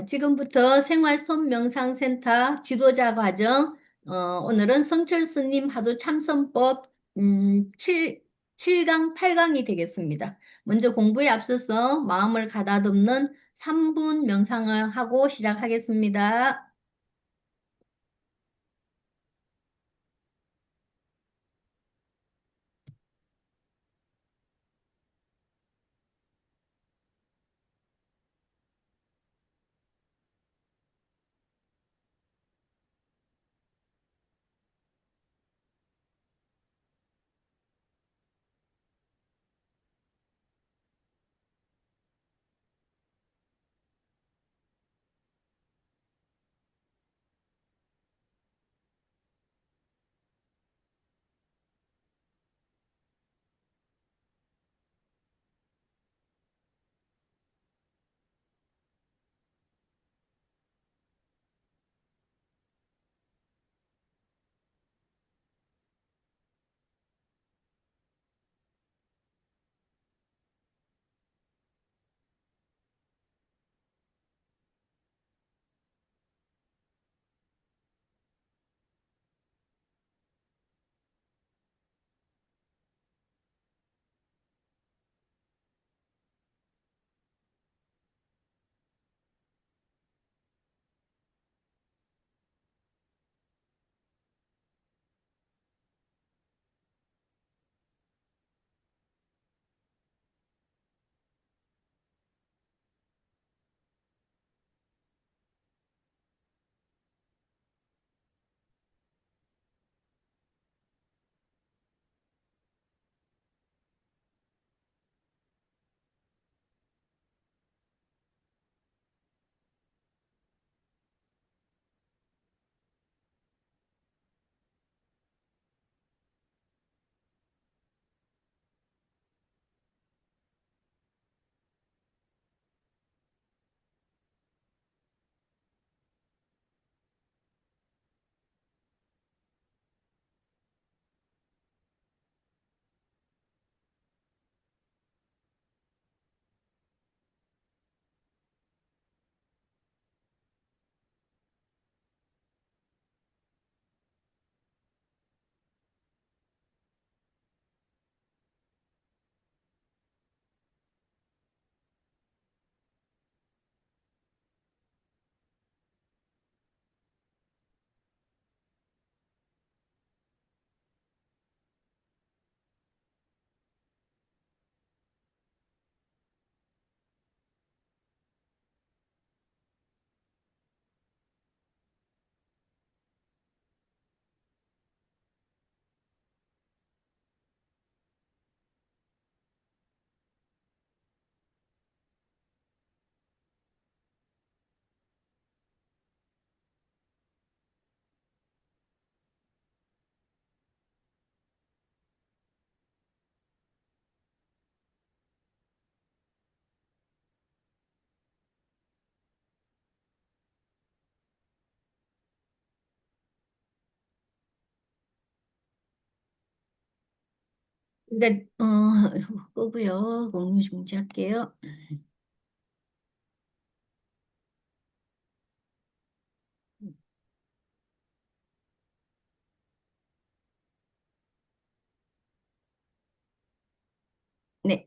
지금부터 생활손명상센터 지도자 과정, 오늘은 성철스님 하도 참선법 7강, 8강이 되겠습니다. 먼저 공부에 앞서서 마음을 가다듬는 3분 명상을 하고 시작하겠습니다. 근데, 끄고요. 공유 중지할게요. 네.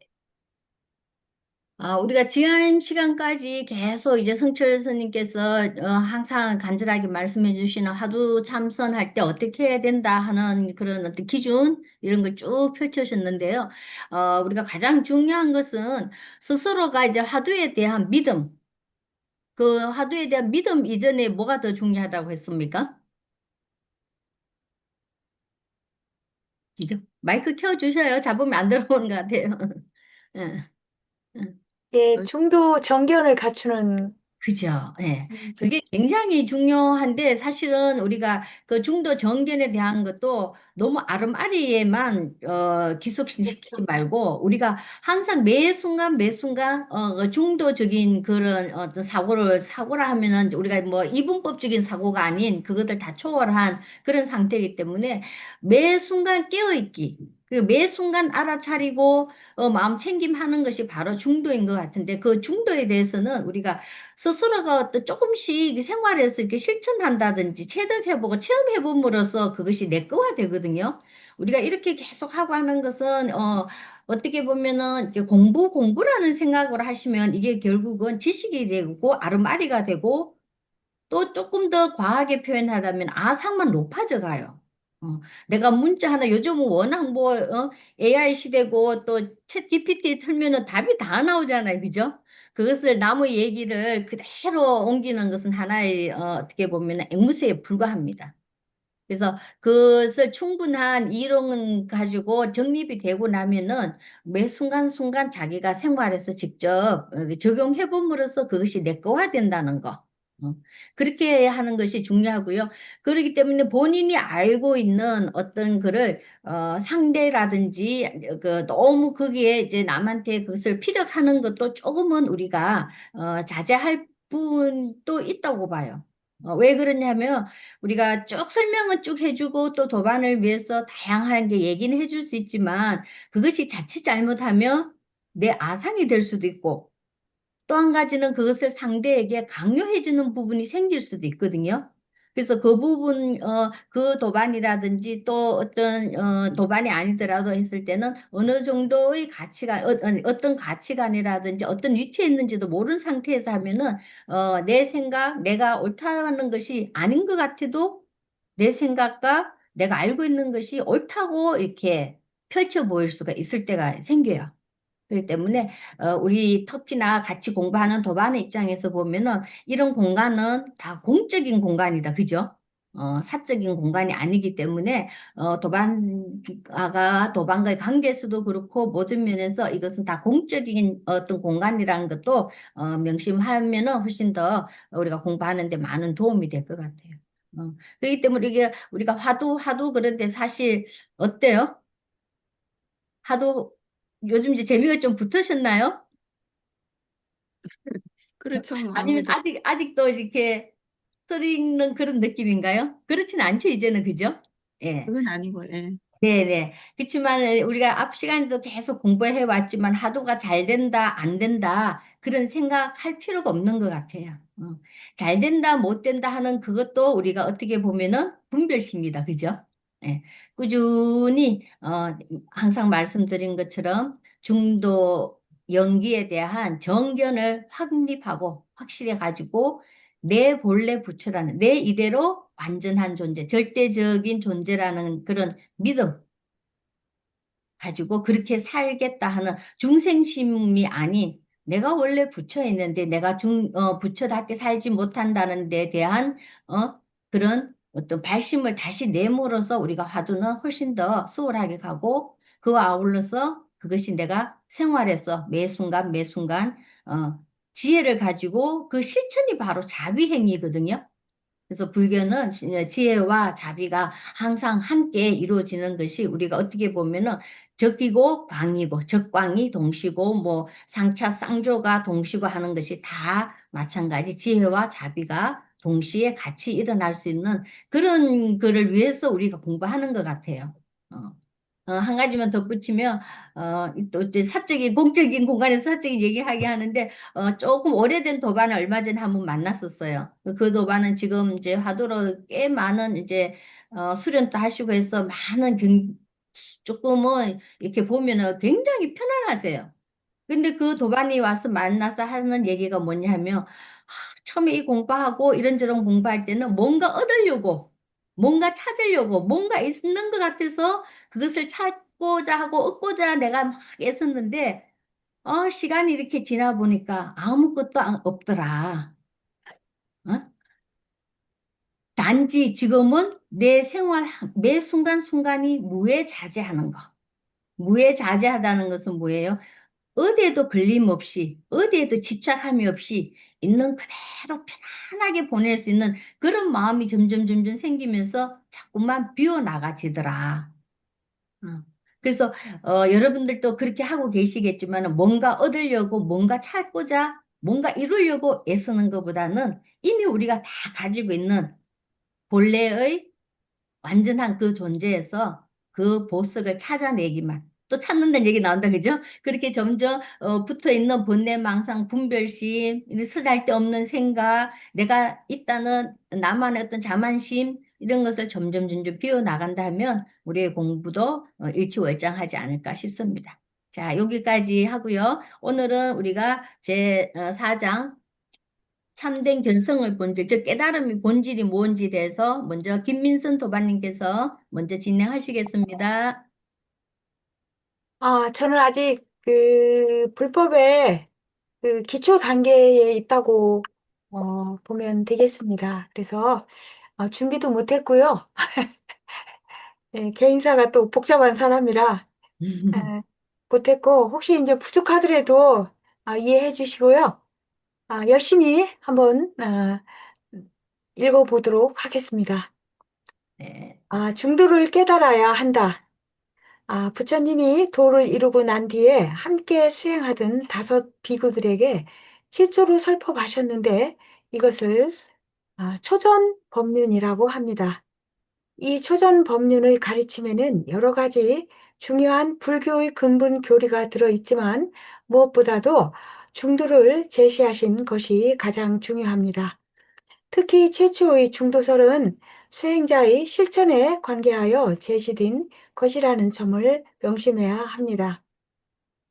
우리가 지난 시간까지 계속 이제 성철 스님께서 항상 간절하게 말씀해 주시는 화두 참선할 때 어떻게 해야 된다 하는 그런 어떤 기준 이런 걸 쭉 펼쳐주셨는데요. 우리가 가장 중요한 것은 스스로가 이제 화두에 대한 믿음, 그 화두에 대한 믿음 이전에 뭐가 더 중요하다고 했습니까? 이죠? 마이크 켜주셔요. 잡으면 안 들어오는 것 같아요. 응, 응. 예, 중도 정견을 갖추는 그죠. 예. 문제. 그게 굉장히 중요한데 사실은 우리가 그 중도 정견에 대한 것도 너무 아름아리에만 기속시키지 그렇죠. 말고 우리가 항상 매 순간 매 순간 그 중도적인 그런 어떤 사고라 하면은 우리가 뭐 이분법적인 사고가 아닌 그것들 다 초월한 그런 상태이기 때문에 매 순간 깨어 있기. 그리고 매 순간 알아차리고 마음 챙김하는 것이 바로 중도인 것 같은데 그 중도에 대해서는 우리가 스스로가 어떤 조금씩 생활에서 이렇게 실천한다든지 체득해보고 체험해봄으로써 그것이 내꺼화 되거든요. 우리가 이렇게 계속 하고 하는 것은 어떻게 보면은 이렇게 공부라는 생각으로 하시면 이게 결국은 지식이 되고 아르마리가 되고 또 조금 더 과하게 표현하자면 아상만 높아져 가요. 내가 문자 하나 요즘은 워낙 뭐 AI 시대고 또 챗 GPT 틀면은 답이 다 나오잖아요. 그죠? 그것을 남의 얘기를 그대로 옮기는 것은 하나의 어떻게 보면 앵무새에 불과합니다. 그래서 그것을 충분한 이론 가지고 정립이 되고 나면은 매 순간순간 자기가 생활에서 직접 적용해 봄으로써 그것이 내꺼화 된다는 거. 어, 그렇게 하는 것이 중요하고요. 그렇기 때문에 본인이 알고 있는 어떤 그를 상대라든지 그 너무 거기에 이제 남한테 그것을 피력하는 것도 조금은 우리가 자제할 부분도 있다고 봐요. 왜 그러냐면 우리가 쭉 설명은 쭉 해주고 또 도반을 위해서 다양한 게 얘기는 해줄 수 있지만 그것이 자칫 잘못하면 내 아상이 될 수도 있고 또 한 가지는 그것을 상대에게 강요해주는 부분이 생길 수도 있거든요. 그래서 그 부분, 그 도반이라든지 또 어떤, 도반이 아니더라도 했을 때는 어느 정도의 가치관, 어떤 가치관이라든지 어떤 위치에 있는지도 모르는 상태에서 하면은, 내 생각, 내가 옳다는 것이 아닌 것 같아도 내 생각과 내가 알고 있는 것이 옳다고 이렇게 펼쳐 보일 수가 있을 때가 생겨요. 그렇기 때문에 우리 터키나 같이 공부하는 도반의 입장에서 보면은 이런 공간은 다 공적인 공간이다. 그죠? 사적인 공간이 아니기 때문에 도반과의 관계에서도 그렇고 모든 면에서 이것은 다 공적인 어떤 공간이라는 것도 명심하면은 훨씬 더 우리가 공부하는 데 많은 도움이 될 것 같아요. 그렇기 때문에 이게 우리가 화두 그런데 사실 어때요? 하도 요즘 이제 재미가 좀 붙으셨나요? 그렇죠. 아니면 아무래도 아직도 이렇게 스토리 읽는 그런 느낌인가요? 그렇진 않죠, 이제는, 그죠? 예. 그건 아니고, 예. 네네. 그렇지만 우리가 앞 시간에도 계속 공부해 왔지만 하도가 잘 된다, 안 된다, 그런 생각할 필요가 없는 것 같아요. 잘 된다, 못 된다 하는 그것도 우리가 어떻게 보면은 분별심이다. 그죠? 예. 꾸준히, 항상 말씀드린 것처럼 중도 연기에 대한 정견을 확립하고 확실히 가지고 내 본래 부처라는 내 이대로 완전한 존재, 절대적인 존재라는 그런 믿음 가지고 그렇게 살겠다 하는 중생심이 아닌 내가 원래 부처에 있는데 내가 부처답게 살지 못한다는 데 대한 그런 어떤 발심을 다시 내몰아서 우리가 화두는 훨씬 더 수월하게 가고 그와 아울러서 그것이 내가 생활에서 매 순간 매 순간 지혜를 가지고 그 실천이 바로 자비행위거든요. 그래서 불교는 지혜와 자비가 항상 함께 이루어지는 것이 우리가 어떻게 보면은 적이고 광이고 적광이 동시고 뭐 상차 쌍조가 동시고 하는 것이 다 마찬가지 지혜와 자비가 동시에 같이 일어날 수 있는 그런 거를 위해서 우리가 공부하는 것 같아요. 어. 한 가지만 덧붙이면, 또 이제 사적인, 공적인 공간에서 사적인 얘기하게 하는데, 조금 오래된 도반을 얼마 전에 한번 만났었어요. 그 도반은 지금 이제 화두로 꽤 많은 이제, 수련도 하시고 해서 많은 조금은 이렇게 보면은 굉장히 편안하세요. 근데 그 도반이 와서 만나서 하는 얘기가 뭐냐면, 처음에 이 공부하고 이런저런 공부할 때는 뭔가 얻으려고, 뭔가 찾으려고, 뭔가 있는 것 같아서 그것을 찾고자 하고 얻고자 내가 막 애썼는데, 시간이 이렇게 지나 보니까 아무것도 없더라. 어? 단지 지금은 내 생활 매 순간순간이 무해자재하는 거. 무해자재하다는 것은 뭐예요? 어디에도 걸림 없이, 어디에도 집착함이 없이 있는 그대로 편안하게 보낼 수 있는 그런 마음이 점점 생기면서 자꾸만 비워나가지더라. 어. 그래서 여러분들도 그렇게 하고 계시겠지만 뭔가 얻으려고, 뭔가 찾고자, 뭔가 이루려고 애쓰는 것보다는 이미 우리가 다 가지고 있는 본래의 완전한 그 존재에서 그 보석을 찾아내기만. 또 찾는다는 얘기 나온다, 그죠? 그렇게 점점 붙어 있는 본내망상, 분별심, 쓰잘데없는 생각, 내가 있다는 나만의 어떤 자만심 이런 것을 점점 비워 나간다 하면 우리의 공부도 일취월장하지 않을까 싶습니다. 자, 여기까지 하고요. 오늘은 우리가 제 4장 참된 견성의 본질, 즉 깨달음의 본질이 뭔지 대해서 먼저 김민선 도반님께서 먼저 진행하시겠습니다. 저는 아직 그 불법의 그 기초 단계에 있다고 보면 되겠습니다. 그래서 준비도 못했고요. 예, 개인사가 또 복잡한 사람이라 예, 못했고 혹시 이제 부족하더라도 이해해 주시고요. 열심히 한번 읽어보도록 하겠습니다. 네. 중도를 깨달아야 한다. 부처님이 도를 이루고 난 뒤에 함께 수행하던 다섯 비구들에게 시조로 설법하셨는데 이것을 초전 법륜이라고 합니다. 이 초전 법륜의 가르침에는 여러 가지 중요한 불교의 근본 교리가 들어있지만 무엇보다도 중도를 제시하신 것이 가장 중요합니다. 특히 최초의 중도설은 수행자의 실천에 관계하여 제시된 것이라는 점을 명심해야 합니다.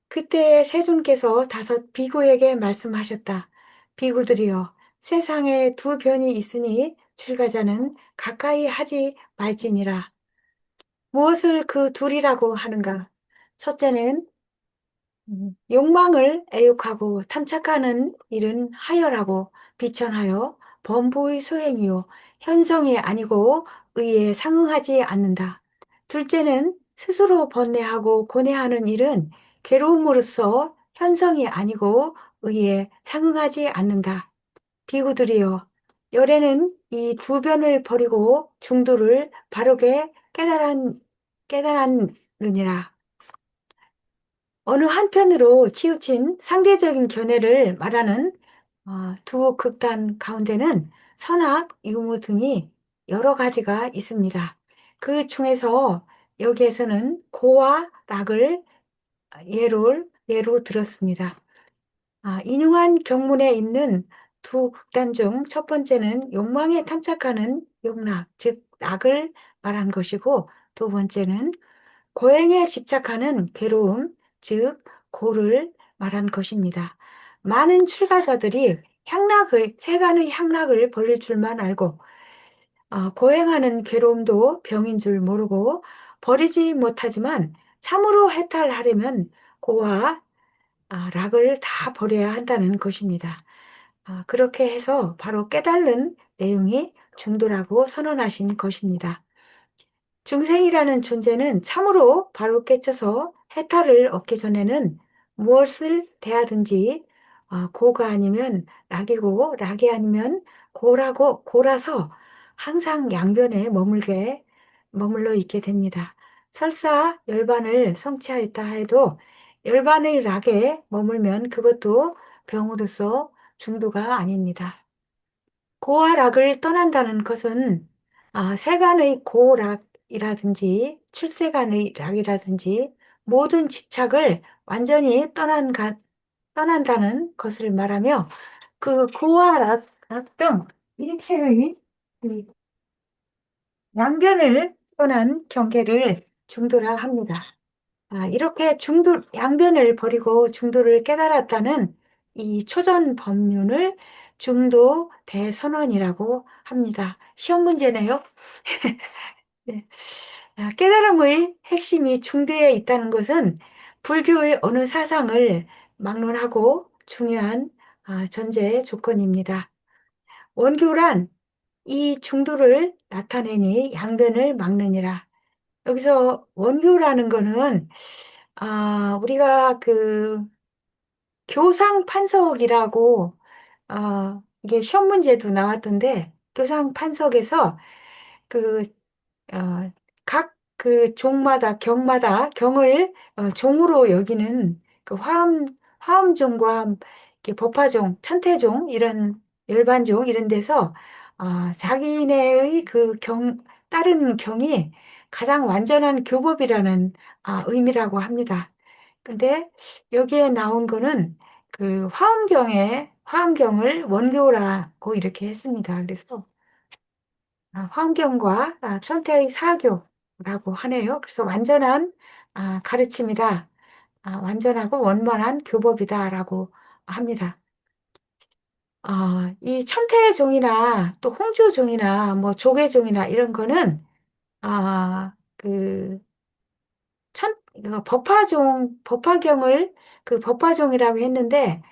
그때 세존께서 다섯 비구에게 말씀하셨다. 비구들이여, 세상에 두 변이 있으니 출가자는 가까이 하지 말지니라. 무엇을 그 둘이라고 하는가? 첫째는 욕망을 애욕하고 탐착하는 일은 하여라고 비천하여 범보의 소행이요 현성이 아니고 의에 상응하지 않는다. 둘째는 스스로 번뇌하고 고뇌하는 일은 괴로움으로써 현성이 아니고 의에 상응하지 않는다. 비구들이여, 열애는 이 두 변을 버리고 중도를 바르게 깨달았느니라. 어느 한편으로 치우친 상대적인 견해를 말하는 두 극단 가운데는 선악, 유무 등이 여러 가지가 있습니다. 그 중에서 여기에서는 고와 락을 예로 들었습니다. 인용한 경문에 있는 두 극단 중 첫 번째는 욕망에 탐착하는 욕락, 즉 낙을 말한 것이고 두 번째는 고행에 집착하는 괴로움, 즉 고를 말한 것입니다. 많은 출가자들이 세간의 향락을 버릴 줄만 알고 고행하는 괴로움도 병인 줄 모르고 버리지 못하지만 참으로 해탈하려면 고와 락을 다 버려야 한다는 것입니다. 그렇게 해서 바로 깨달는 내용이 중도라고 선언하신 것입니다. 중생이라는 존재는 참으로 바로 깨쳐서 해탈을 얻기 전에는 무엇을 대하든지 고가 아니면 락이고 락이 아니면 고라서 항상 양변에 머물러 있게 됩니다. 설사 열반을 성취하였다 해도 열반의 락에 머물면 그것도 병으로서 중도가 아닙니다. 고와 락을 떠난다는 것은 세간의 고락이라든지 출세간의 락이라든지 모든 집착을 완전히 떠난다는 것을 말하며 그 고와 락 등 일체의 그 양변을 떠난 경계를 중도라 합니다. 이렇게 양변을 버리고 중도를 깨달았다는 이 초전 법륜을 중도 대선언이라고 합니다. 시험 문제네요. 네. 깨달음의 핵심이 중도에 있다는 것은 불교의 어느 사상을 막론하고 중요한 전제 조건입니다. 원교란 이 중도를 나타내니 양변을 막느니라. 여기서 원교라는 거는 우리가 그 교상 판석이라고 이게 시험 문제도 나왔던데 교상 판석에서 그 각 그 종마다 경을 종으로 여기는 그 화엄종과 이렇게 법화종, 천태종 이런 열반종 이런 데서 자기네의 그 따르는 경이 가장 완전한 교법이라는 의미라고 합니다. 근데 여기에 나온 거는 그 화엄경을 원교라고 이렇게 했습니다. 그래서 화엄경과 천태의 사교라고 하네요. 그래서 완전한 가르침이다. 완전하고 원만한 교법이다라고 합니다. 이 천태종이나 또 홍조종이나 뭐 조계종이나 이런 거는 그 법화경을 그 법화종이라고 했는데,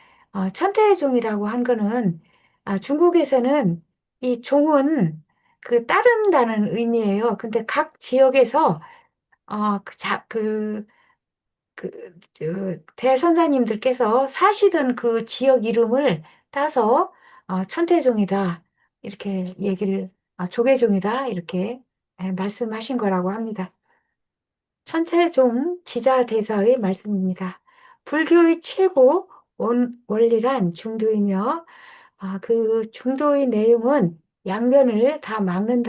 천태종이라고 한 거는, 중국에서는 이 종은 그 따른다는 의미예요. 근데 각 지역에서, 대선사님들께서 사시던 그 지역 이름을 따서, 천태종이다. 이렇게 조계종이다. 이렇게 말씀하신 거라고 합니다. 천태종 지자대사의 말씀입니다. 불교의 최고 원리란 중도이며, 그 중도의 내용은 양면을 다 막는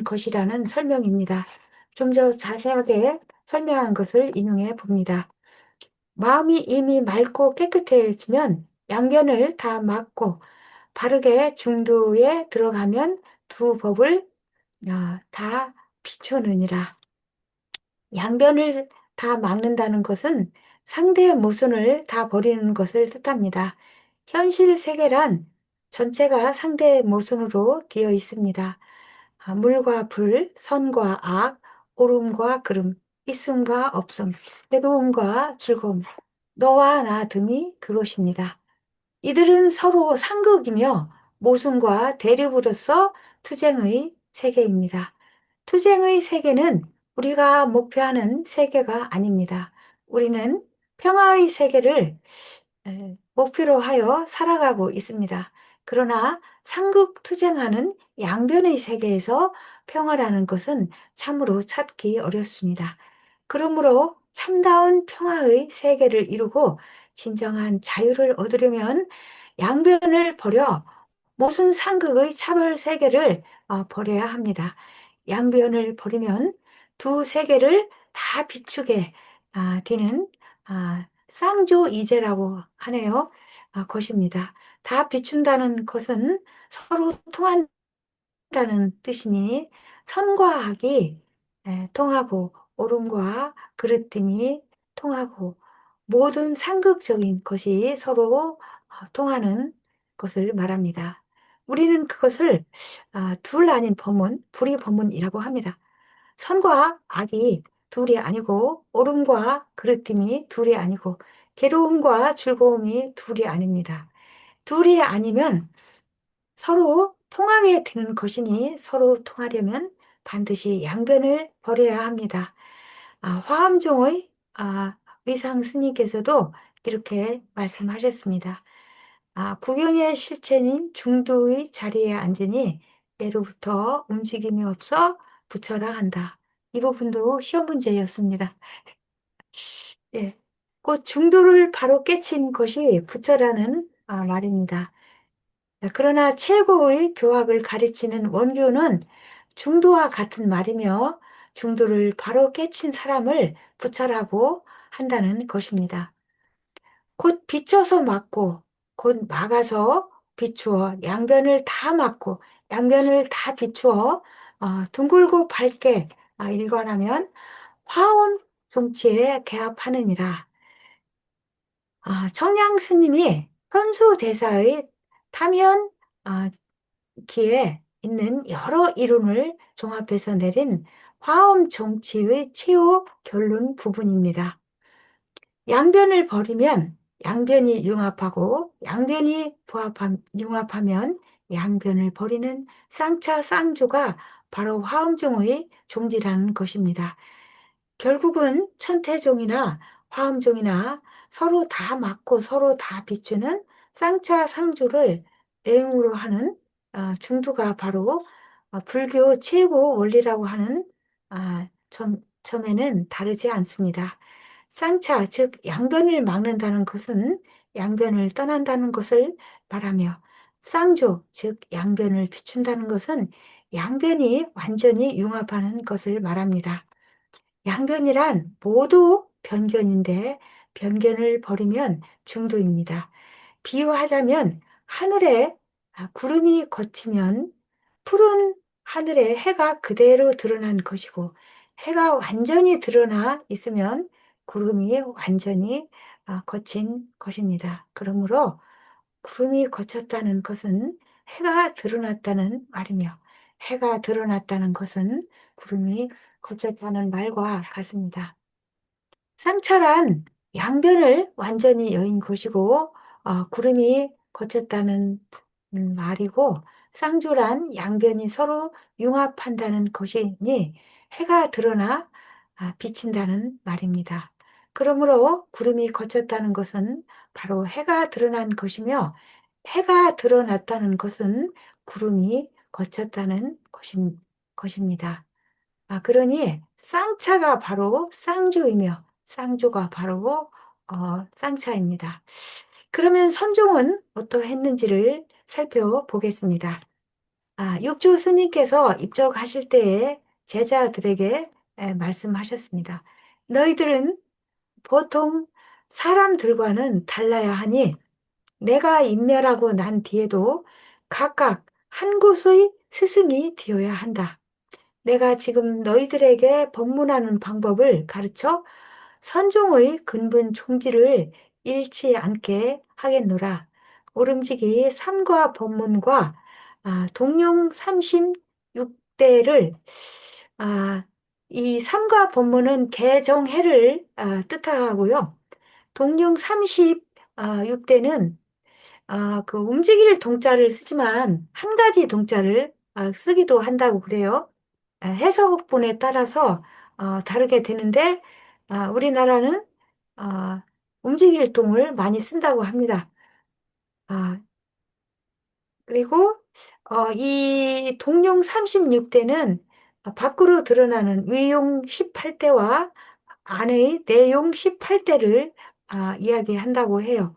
것이라는 설명입니다. 좀 더 자세하게 설명한 것을 인용해 봅니다. 마음이 이미 맑고 깨끗해지면 양면을 다 막고 바르게 중도에 들어가면 두 법을 다 비추느니라. 양변을 다 막는다는 것은 상대의 모순을 다 버리는 것을 뜻합니다. 현실 세계란 전체가 상대의 모순으로 되어 있습니다. 물과 불, 선과 악, 옳음과 그름, 있음과 없음, 괴로움과 즐거움, 너와 나 등이 그것입니다. 이들은 서로 상극이며 모순과 대립으로서 투쟁의 세계입니다. 투쟁의 세계는 우리가 목표하는 세계가 아닙니다. 우리는 평화의 세계를 목표로 하여 살아가고 있습니다. 그러나 상극 투쟁하는 양변의 세계에서 평화라는 것은 참으로 찾기 어렵습니다. 그러므로 참다운 평화의 세계를 이루고 진정한 자유를 얻으려면 양변을 버려 모순 상극의 차별 세계를 버려야 합니다. 양변을 버리면 두 세계를 다 비추게 되는 쌍조이제라고 하네요. 것입니다. 다 비춘다는 것은 서로 통한다는 뜻이니 선과 악이 통하고 옳음과 그릇됨이 통하고 모든 상극적인 것이 서로 통하는 것을 말합니다. 우리는 그것을 둘 아닌 법문, 불의 법문이라고 합니다. 선과 악이 둘이 아니고 옳음과 그릇됨이 둘이 아니고 괴로움과 즐거움이 둘이 아닙니다. 둘이 아니면 서로 통하게 되는 것이니 서로 통하려면 반드시 양변을 버려야 합니다. 화엄종의 의상 스님께서도 이렇게 말씀하셨습니다. 구경의 실체인 중도의 자리에 앉으니 예로부터 움직임이 없어 부처라 한다. 이 부분도 시험 문제였습니다. 예. 그 중도를 바로 깨친 것이 부처라는 말입니다. 그러나 최고의 교학을 가르치는 원교는 중도와 같은 말이며 중도를 바로 깨친 사람을 부처라고 한다는 것입니다. 곧 비춰서 막고 곧 막아서 비추어 양변을 다 막고 양변을 다 비추어 둥글고 밝게 일관하면 화엄 종치에 개합하느니라. 청량 스님이 현수 대사의 타면 기에 있는 여러 이론을 종합해서 내린 화엄 정치의 최후 결론 부분입니다. 양변을 버리면 양변이 융합하고 양변이 융합하면 양변을 버리는 쌍차 쌍조가 바로 화엄종의 종지라는 것입니다. 결국은 천태종이나 화엄종이나 서로 다 맞고 서로 다 비추는 쌍차 상조를 애용으로 하는 중도가 바로 불교 최고 원리라고 하는 점에는 다르지 않습니다. 쌍차, 즉 양변을 막는다는 것은 양변을 떠난다는 것을 말하며 쌍조, 즉 양변을 비춘다는 것은 양변이 완전히 융합하는 것을 말합니다. 양변이란 모두 변견인데 변견을 버리면 중도입니다. 비유하자면 하늘에 구름이 걷히면 푸른 하늘에 해가 그대로 드러난 것이고 해가 완전히 드러나 있으면 구름이 완전히 거친 것입니다. 그러므로 구름이 거쳤다는 것은 해가 드러났다는 말이며 해가 드러났다는 것은 구름이 거쳤다는 말과 같습니다. 쌍철한 양변을 완전히 여인 것이고 구름이 거쳤다는 말이고 쌍조란 양변이 서로 융합한다는 것이니 해가 드러나 비친다는 말입니다. 그러므로 구름이 거쳤다는 것은 바로 해가 드러난 것이며 해가 드러났다는 것은 구름이 거쳤다는 것입니다. 그러니 쌍차가 바로 쌍조이며 쌍조가 바로 쌍차입니다. 그러면 선종은 어떠했는지를 살펴보겠습니다. 육조 스님께서 입적하실 때에 제자들에게 말씀하셨습니다. 너희들은 보통 사람들과는 달라야 하니 내가 인멸하고 난 뒤에도 각각 한 곳의 스승이 되어야 한다. 내가 지금 너희들에게 법문하는 방법을 가르쳐 선종의 근본 총지를 잃지 않게 하겠노라. 오름지기 삼과 법문과 동용 36대를 이 삼과 법문은 개정해를 뜻하고요. 동용 36대는 그 움직일 동자를 쓰지만 한 가지 동자를 쓰기도 한다고 그래요. 해석본에 따라서 다르게 되는데 우리나라는 아, 움직일 동을 많이 쓴다고 합니다. 아, 그리고 이 동용 36대는 밖으로 드러나는 위용 18대와 안의 내용 18대를 이야기한다고 해요.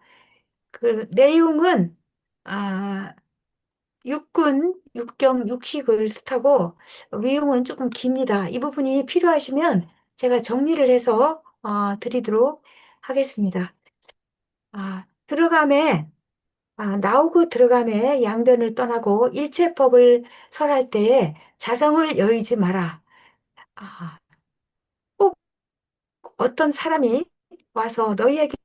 그 내용은 아, 육군, 육경, 육식을 뜻하고 위용은 조금 깁니다. 이 부분이 필요하시면 제가 정리를 해서 드리도록 하겠습니다. 들어감에 나오고 들어감에 양변을 떠나고 일체법을 설할 때에 자성을 여의지 마라. 아, 꼭 어떤 사람이 와서 너희에게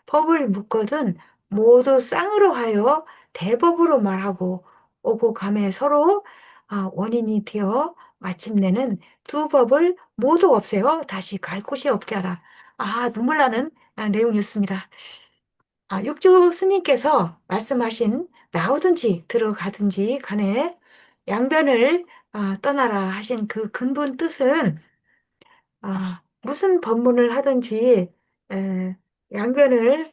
법을 묻거든 모두 쌍으로 하여 대법으로 말하고 오고 감에 서로 원인이 되어 마침내는 두 법을 모두 없애어 다시 갈 곳이 없게 하라. 눈물 나는 내용이었습니다. 육조 스님께서 말씀하신 나오든지 들어가든지 간에 양변을 떠나라 하신 그 근본 뜻은 무슨 법문을 하든지 양변을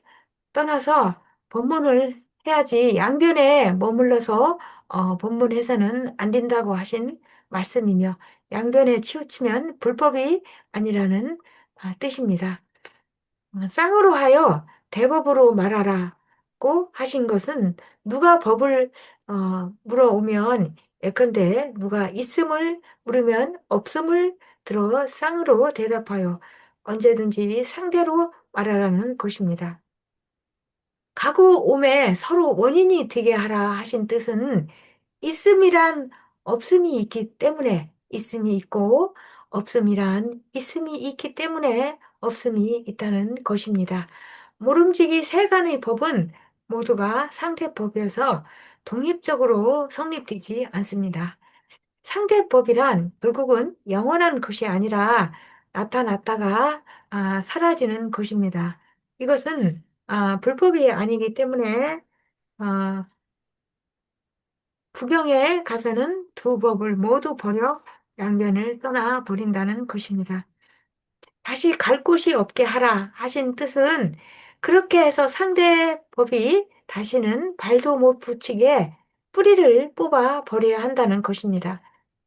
떠나서 법문을 해야지 양변에 머물러서 법문해서는 안 된다고 하신 말씀이며 양변에 치우치면 불법이 아니라는 뜻입니다. 쌍으로 하여 대법으로 말하라고 하신 것은 누가 법을 물어오면 예컨대 누가 있음을 물으면 없음을 들어 쌍으로 대답하여 언제든지 상대로 말하라는 것입니다. 가고 오매 서로 원인이 되게 하라 하신 뜻은 있음이란 없음이 있기 때문에 있음이 있고 없음이란 있음이 있기 때문에 없음이 있다는 것입니다. 모름지기 세간의 법은 모두가 상대법이어서 독립적으로 성립되지 않습니다. 상대법이란 결국은 영원한 것이 아니라 나타났다가 사라지는 것입니다. 이것은 불법이 아니기 때문에 아, 구경에 가서는 두 법을 모두 버려 양변을 떠나 버린다는 것입니다. 다시 갈 곳이 없게 하라 하신 뜻은 그렇게 해서 상대법이 다시는 발도 못 붙이게 뿌리를 뽑아 버려야 한다는 것입니다.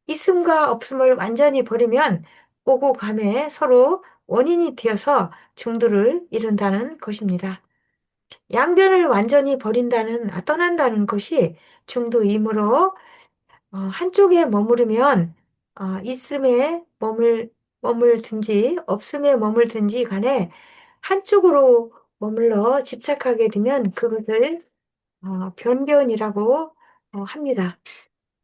있음과 없음을 완전히 버리면 오고 감에 서로 원인이 되어서 중도를 이룬다는 것입니다. 양변을 완전히 떠난다는 것이 중도이므로 한쪽에 머무르면 있음에 머물든지 없음에 머물든지 간에 한쪽으로 머물러 집착하게 되면 그것을 변변이라고 합니다.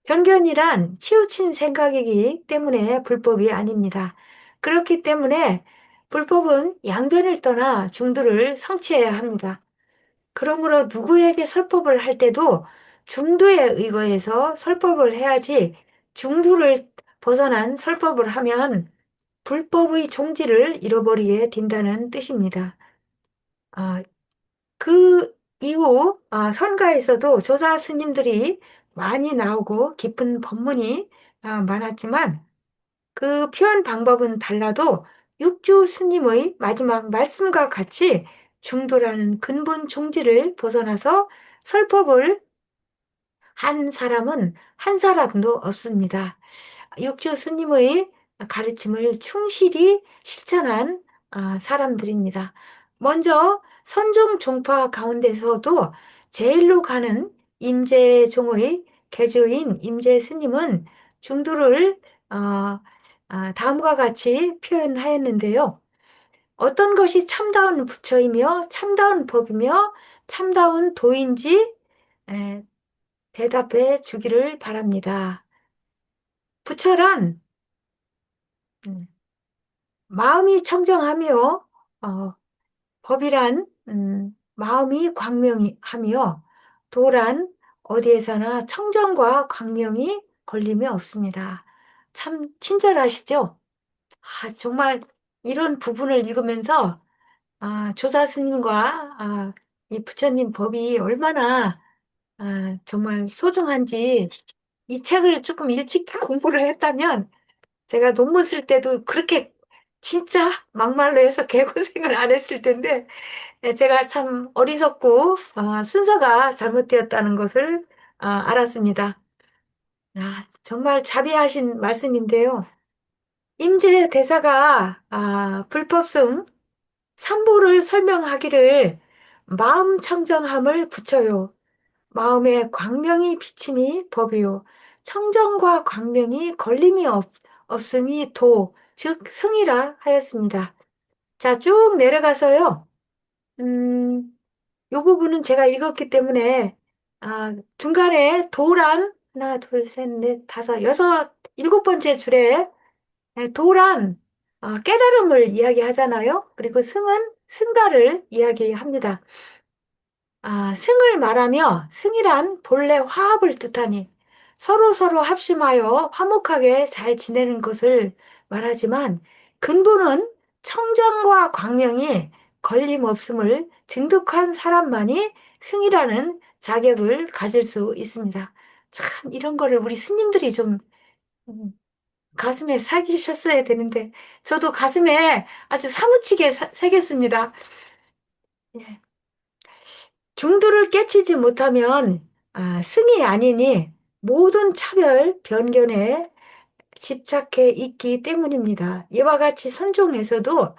편견이란 치우친 생각이기 때문에 불법이 아닙니다. 그렇기 때문에 불법은 양변을 떠나 중도를 성취해야 합니다. 그러므로 누구에게 설법을 할 때도 중도에 의거해서 설법을 해야지 중도를 벗어난 설법을 하면 불법의 종지를 잃어버리게 된다는 뜻입니다. 아, 그 이후 선가에서도 조사 스님들이 많이 나오고 깊은 법문이 많았지만 그 표현 방법은 달라도 육주 스님의 마지막 말씀과 같이 중도라는 근본 종지를 벗어나서 설법을 한 사람은 한 사람도 없습니다. 육주 스님의 가르침을 충실히 실천한 사람들입니다. 먼저 선종 종파 가운데서도 제일로 가는 임재종의 개조인 임재 스님은 중도를 어, 다음과 같이 표현하였는데요. 어떤 것이 참다운 부처이며 참다운 법이며 참다운 도인지 에, 대답해 주기를 바랍니다. 부처란 음, 마음이 청정하며 법이란 마음이 광명하며 도란 어디에서나 청정과 광명이 걸림이 없습니다. 참 친절하시죠? 정말 이런 부분을 읽으면서 조사 스님과 이 부처님 법이 얼마나 정말 소중한지 이 책을 조금 일찍 공부를 했다면 제가 논문 쓸 때도 그렇게 진짜 막말로 해서 개고생을 안 했을 텐데 제가 참 어리석고 순서가 잘못되었다는 것을 알았습니다. 정말 자비하신 말씀인데요. 임재 대사가 불법성 삼보를 설명하기를 마음 청정함을 붙여요. 마음에 광명이 비침이 법이요. 청정과 광명이 걸림이 없음이 도, 즉 승이라 하였습니다. 자, 쭉 내려가서요. 음, 요 부분은 제가 읽었기 때문에 중간에 도란 하나, 둘, 셋, 넷, 다섯, 여섯, 일곱 번째 줄에 도란 깨달음을 이야기하잖아요. 그리고 승은 승가를 이야기합니다. 승을 말하며 승이란 본래 화합을 뜻하니 서로 합심하여 화목하게 잘 지내는 것을 말하지만 근본은 청정과 광명이 걸림없음을 증득한 사람만이 승이라는 자격을 가질 수 있습니다. 참 이런 거를 우리 스님들이 좀 음, 가슴에 새기셨어야 되는데 저도 가슴에 아주 사무치게 새겼습니다. 예. 중도를 깨치지 못하면 승이 아니니 모든 차별, 편견에 집착해 있기 때문입니다. 이와 같이 선종에서도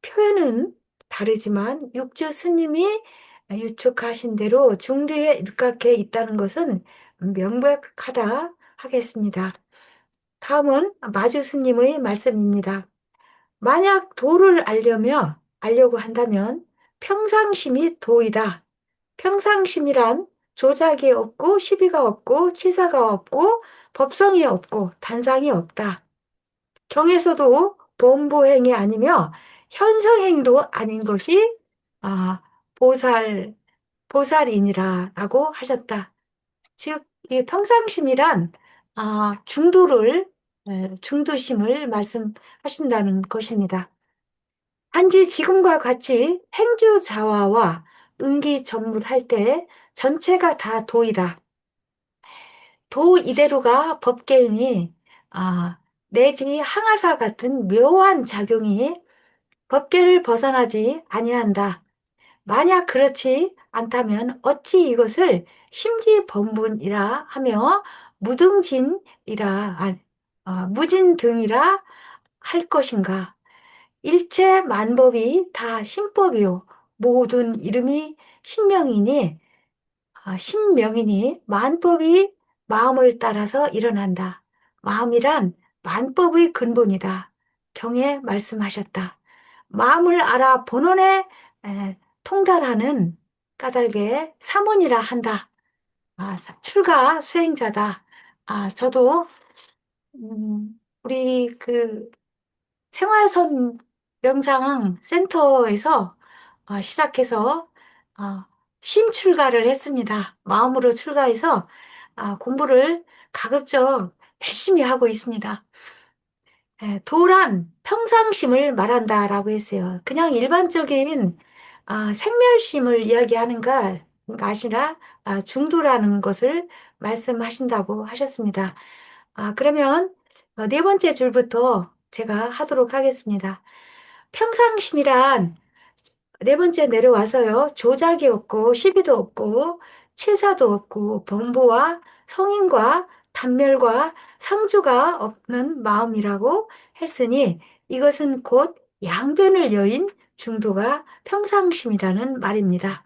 표현은 다르지만 육주 스님이 유축하신 대로 중도에 입각해 있다는 것은 명백하다 하겠습니다. 다음은 마주 스님의 말씀입니다. 만약 도를 알려고 한다면 평상심이 도이다. 평상심이란 조작이 없고 시비가 없고 치사가 없고 법성이 없고 단상이 없다. 경에서도 범보행이 아니며 현성행도 아닌 것이 아, 보살, 보살이니라라고 하셨다. 즉, 이 평상심이란 중도심을 말씀하신다는 것입니다. 단지 지금과 같이 행주자화와 응기전물할 때 전체가 다 도이다. 도 이대로가 법계이니 내지 항아사 같은 묘한 작용이 법계를 벗어나지 아니한다. 만약 그렇지 않다면 어찌 이것을 심지법문이라 하며 무진등이라 할 것인가? 일체 만법이 다 신법이요. 모든 이름이 신명이니 신명이니 만법이 마음을 따라서 일어난다. 마음이란 만법의 근본이다. 경에 말씀하셨다. 마음을 알아 본원에 통달하는 까닭에 사문이라 한다. 출가 수행자다. 저도 우리 그 생활선 명상 센터에서 시작해서 어, 심출가를 했습니다. 마음으로 출가해서 공부를 가급적 열심히 하고 있습니다. 도란 평상심을 말한다라고 했어요. 그냥 일반적인 생멸심을 이야기하는가 아니라 중도라는 것을 말씀하신다고 하셨습니다. 그러면 네 번째 줄부터 제가 하도록 하겠습니다. 평상심이란 네 번째 내려와서요. 조작이 없고 시비도 없고 체사도 없고 범보와 성인과 단멸과 상주가 없는 마음이라고 했으니 이것은 곧 양변을 여인 중도가 평상심이라는 말입니다.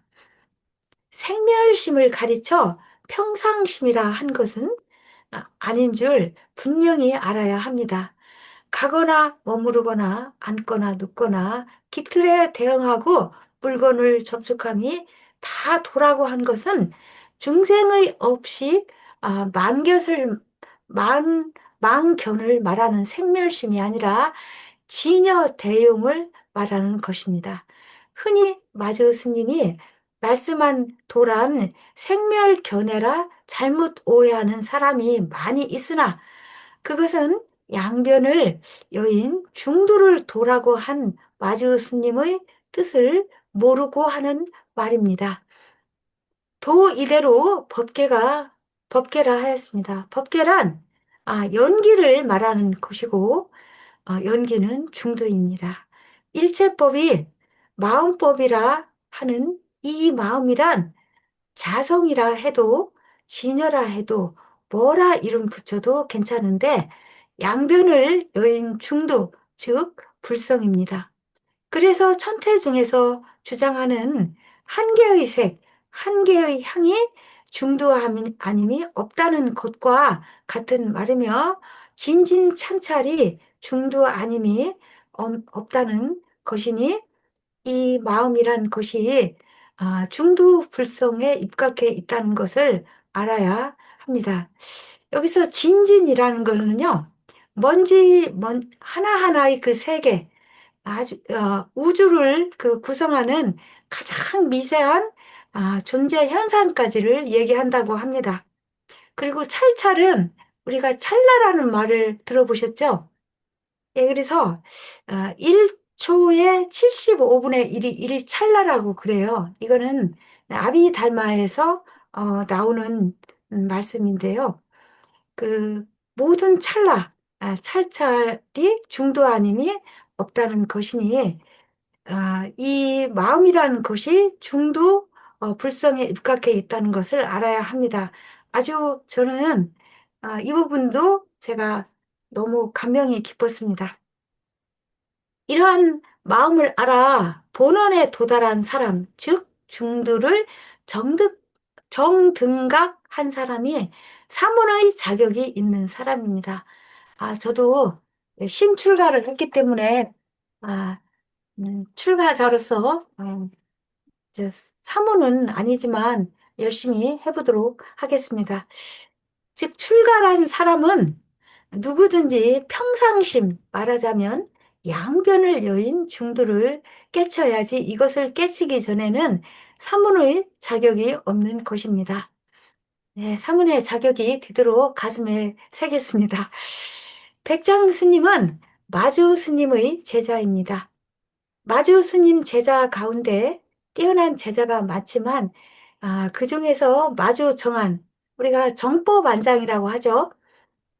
생멸심을 가르쳐 평상심이라 한 것은 아닌 줄 분명히 알아야 합니다. 가거나 머무르거나 앉거나 눕거나 기틀에 대응하고 물건을 접촉함이 다 도라고 한 것은 중생의 없이 만견을 만견을 말하는 생멸심이 아니라 진여 대용을 말하는 것입니다. 흔히 마주 스님이 말씀한 도란 생멸견해라 잘못 오해하는 사람이 많이 있으나 그것은 양변을 여인 중도를 도라고 한 마주 스님의 뜻을 모르고 하는 말입니다. 도 이대로 법계라 하였습니다. 법계란 연기를 말하는 것이고 연기는 중도입니다. 일체법이 마음법이라 하는 이 마음이란 자성이라 해도 진여라 해도 뭐라 이름 붙여도 괜찮은데 양변을 여인 중도 즉 불성입니다. 그래서 천태 중에서 주장하는 한 개의 색, 한 개의 향이 중도 아님이 없다는 것과 같은 말이며 진진찬찰이 중도 아님이 없다는 것이니 이 마음이란 것이 중도 불성에 입각해 있다는 것을 알아야 합니다. 여기서 진진이라는 거는요, 하나하나의 그 세계, 우주를 그 구성하는 가장 미세한 존재 현상까지를 얘기한다고 합니다. 그리고 찰찰은 우리가 찰나라는 말을 들어보셨죠? 예, 그래서 1초에 75분의 1이 1이 찰나라고 그래요. 이거는 아비달마에서 나오는 말씀인데요. 그 모든 찰찰이 중도 아님이 없다는 것이니 이 마음이라는 것이 중도 불성에 입각해 있다는 것을 알아야 합니다. 아주 저는 이 부분도 제가 너무 감명이 깊었습니다. 이러한 마음을 알아 본원에 도달한 사람, 즉 중도를 정등각한 사람이 사문의 자격이 있는 사람입니다. 저도 신출가를 했기 때문에 아, 출가자로서 저 사문은 아니지만 열심히 해보도록 하겠습니다. 즉 출가라는 사람은 누구든지 평상심 말하자면 양변을 여인 중도를 깨쳐야지 이것을 깨치기 전에는 사문의 자격이 없는 것입니다. 네, 사문의 자격이 되도록 가슴에 새겼습니다. 백장 스님은 마주 스님의 제자입니다. 마주 스님 제자 가운데 뛰어난 제자가 많지만 그 중에서 마주 정한 우리가 정법안장이라고 하죠.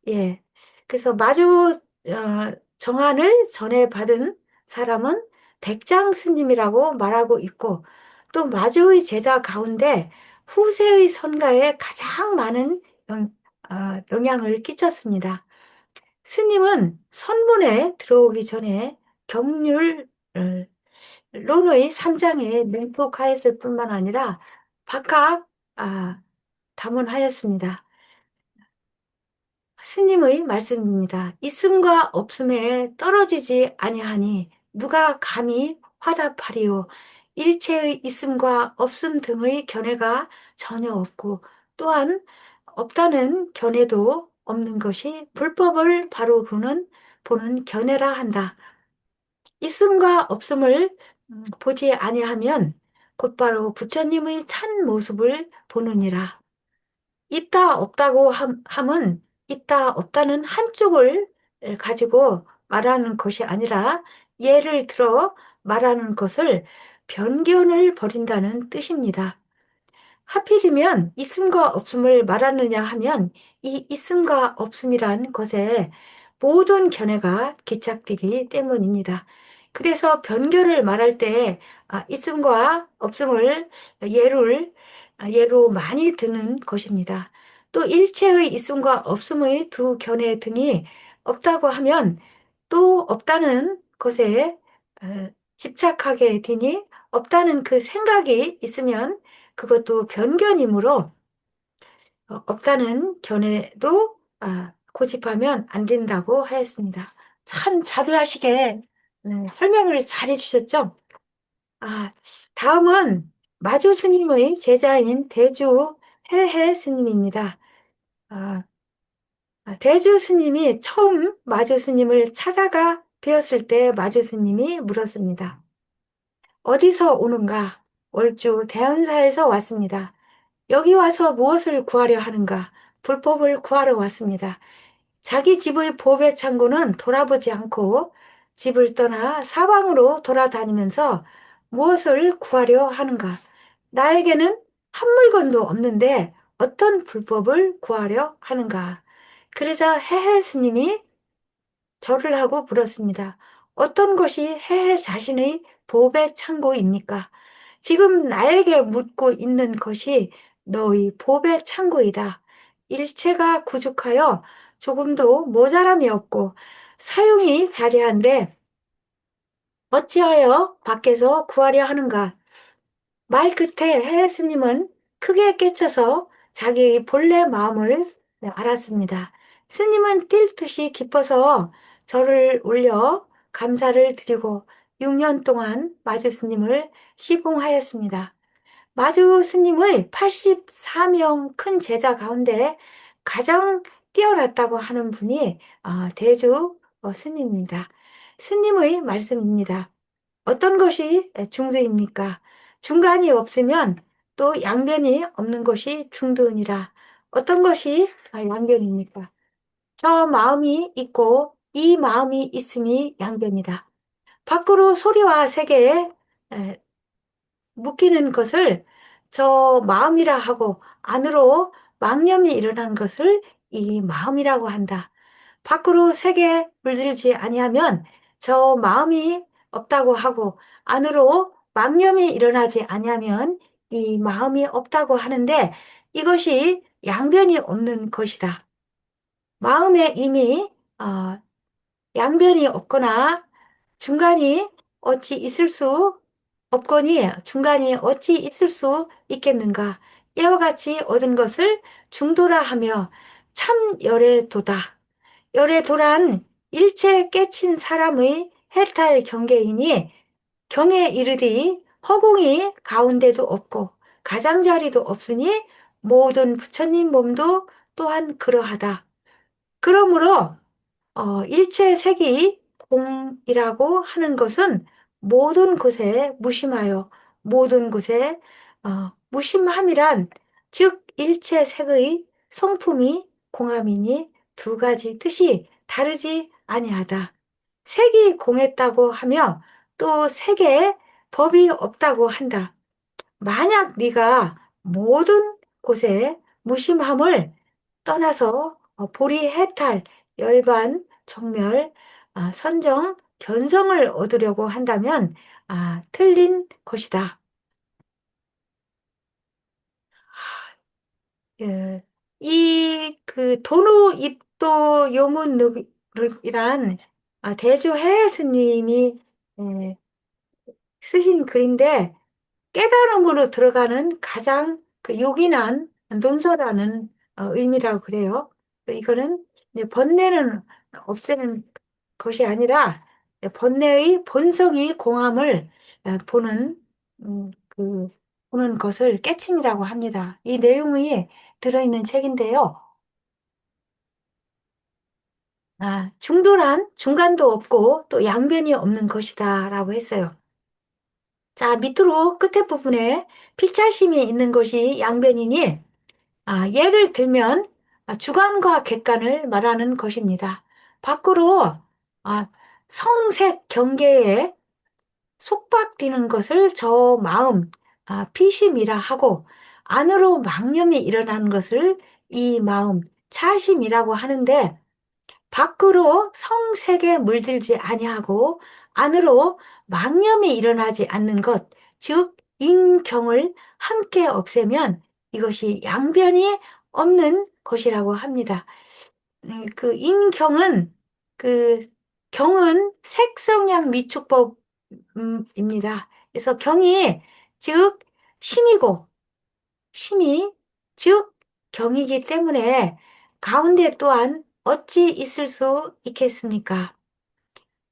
예. 그래서 마주 정한을 전해받은 사람은 백장 스님이라고 말하고 있고 또 마주의 제자 가운데 후세의 선가에 가장 많은 영향을 끼쳤습니다. 스님은 선문에 들어오기 전에 경률 론의 3장에 맹독하였을 뿐만 아니라 각각 담론하였습니다. 스님의 말씀입니다. 있음과 없음에 떨어지지 아니하니 누가 감히 화답하리요. 일체의 있음과 없음 등의 견해가 전혀 없고 또한 없다는 견해도 없는 것이 불법을 바로 보는 견해라 한다. 있음과 없음을 보지 아니하면 곧바로 부처님의 참 모습을 보느니라. 있다 없다고 함은 있다 없다는 한쪽을 가지고 말하는 것이 아니라 예를 들어 말하는 것을 변견을 버린다는 뜻입니다. 하필이면 있음과 없음을 말하느냐 하면 이 있음과 없음이란 것에 모든 견해가 기착되기 때문입니다. 그래서 변결을 말할 때 있음과 없음을 예로 많이 드는 것입니다. 또 일체의 있음과 없음의 두 견해 등이 없다고 하면 또 없다는 것에 집착하게 되니 없다는 그 생각이 있으면 그것도 변견이므로 없다는 견해도 고집하면 안 된다고 하였습니다. 참 자비하시게 설명을 잘 해주셨죠? 아, 다음은 마주 스님의 제자인 대주 해해 스님입니다. 아, 대주 스님이 처음 마주 스님을 찾아가 뵈었을 때 마주 스님이 물었습니다. 어디서 오는가? 얼주 대연사에서 왔습니다. 여기 와서 무엇을 구하려 하는가? 불법을 구하러 왔습니다. 자기 집의 보배 창고는 돌아보지 않고 집을 떠나 사방으로 돌아다니면서 무엇을 구하려 하는가? 나에게는 한 물건도 없는데 어떤 불법을 구하려 하는가? 그러자 해해 스님이 절을 하고 물었습니다. 어떤 것이 해해 자신의 보배 창고입니까? 지금 나에게 묻고 있는 것이 너의 보배 창고이다. 일체가 구죽하여 조금도 모자람이 없고 사용이 자제한데 어찌하여 밖에서 구하려 하는가? 말 끝에 해해 스님은 크게 깨쳐서 자기의 본래 마음을 알았습니다. 스님은 뛸 듯이 기뻐서 절을 올려 감사를 드리고 6년 동안 마주 스님을 시봉하였습니다. 마주 스님의 84명 큰 제자 가운데 가장 뛰어났다고 하는 분이 대주 스님입니다. 스님의 말씀입니다. 어떤 것이 중도입니까? 중간이 없으면 또 양변이 없는 것이 중도니라. 어떤 것이 양변입니까? 저 마음이 있고 이 마음이 있음이 양변이다. 밖으로 소리와 세계에 에, 묶이는 것을 저 마음이라 하고 안으로 망념이 일어난 것을 이 마음이라고 한다. 밖으로 세계 물들지 아니하면 저 마음이 없다고 하고 안으로 망념이 일어나지 아니하면 이 마음이 없다고 하는데 이것이 양변이 없는 것이다. 마음에 이미 양변이 없거나 중간이 어찌 있을 수 없거니 중간이 어찌 있을 수 있겠는가? 이와 같이 얻은 것을 중도라 하며 참 열애도다. 열애도란 일체 깨친 사람의 해탈 경계이니 경에 이르되 허공이 가운데도 없고 가장자리도 없으니 모든 부처님 몸도 또한 그러하다. 그러므로 일체색이 공이라고 하는 것은 모든 곳에 무심하여 모든 곳에 무심함이란 즉 일체색의 성품이 공함이니 두 가지 뜻이 다르지 아니하다. 색이 공했다고 하며 또 색에 법이 없다고 한다. 만약 네가 모든 곳에 무심함을 떠나서 보리 해탈, 열반, 정멸, 선정, 견성을 얻으려고 한다면 틀린 것이다. 예, 이 그 도노 입도 요문이란 대주 해해 스님이 예, 쓰신 글인데 깨달음으로 들어가는 가장 그 요긴한 논서라는 의미라고 그래요. 이거는 이제 번뇌는 없애는 것이 아니라 번뇌의 본성이 공함을 보는 그 보는 것을 깨침이라고 합니다. 이 내용이 들어있는 책인데요. 중도란 중간도 없고 또 양변이 없는 것이다라고 했어요. 자, 밑으로 끝에 부분에 필자심이 있는 것이 양변이니, 예를 들면, 주관과 객관을 말하는 것입니다. 밖으로, 성색 경계에 속박되는 것을 저 마음, 피심이라 하고, 안으로 망념이 일어나는 것을 이 마음, 차심이라고 하는데, 밖으로 성색에 물들지 아니하고 안으로 망념이 일어나지 않는 것, 즉 인경을 함께 없애면 이것이 양변이 없는 것이라고 합니다. 그 인경은 그 경은 색성양 미축법입니다. 그래서 경이 즉 심이고 심이 즉 경이기 때문에 가운데 또한 어찌 있을 수 있겠습니까?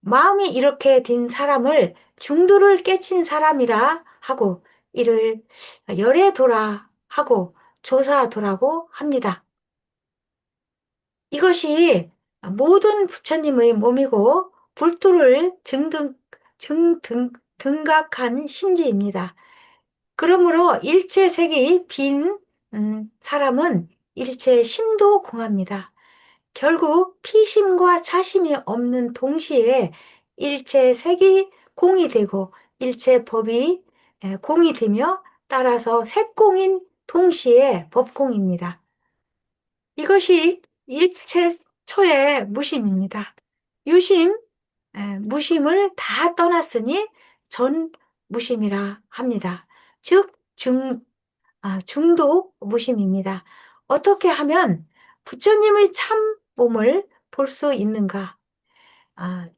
마음이 이렇게 된 사람을 중도를 깨친 사람이라 하고 이를 열애도라 하고 조사도라고 합니다. 이것이 모든 부처님의 몸이고 불도를 등각한 심지입니다. 그러므로 일체색이 빈 사람은 일체 심도 공합니다. 결국 피심과 차심이 없는 동시에 일체색이 공이 되고 일체법이 공이 되며 따라서 색공인 동시에 법공입니다. 이것이 일체초의 무심입니다. 유심, 무심을 다 떠났으니 전무심이라 합니다. 즉, 중도 무심입니다. 어떻게 하면 부처님의 참 몸을 볼 수 있는가?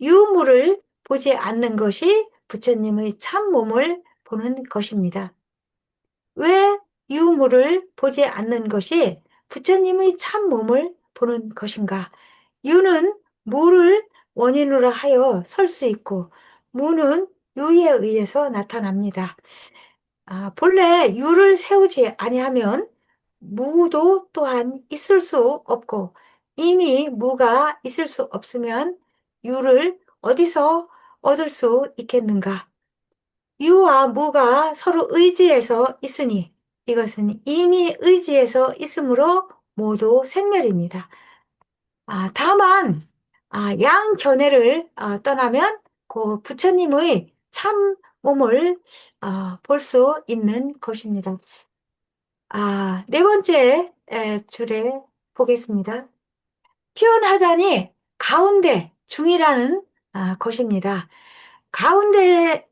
유물을 보지 않는 것이 부처님의 참 몸을 보는 것입니다. 왜 유물을 보지 않는 것이 부처님의 참 몸을 보는 것인가? 유는 무를 원인으로 하여 설 수 있고, 무는 유에 의해서 나타납니다. 본래 유를 세우지 아니하면 무도 또한 있을 수 없고 이미 무가 있을 수 없으면 유를 어디서 얻을 수 있겠는가? 유와 무가 서로 의지해서 있으니 이것은 이미 의지해서 있으므로 모두 생멸입니다. 다만 양견해를 떠나면 그 부처님의 참 몸을 볼 수 있는 것입니다. 네 번째 줄에 보겠습니다. 표현하자니 가운데 중이라는 것입니다. 가운데서도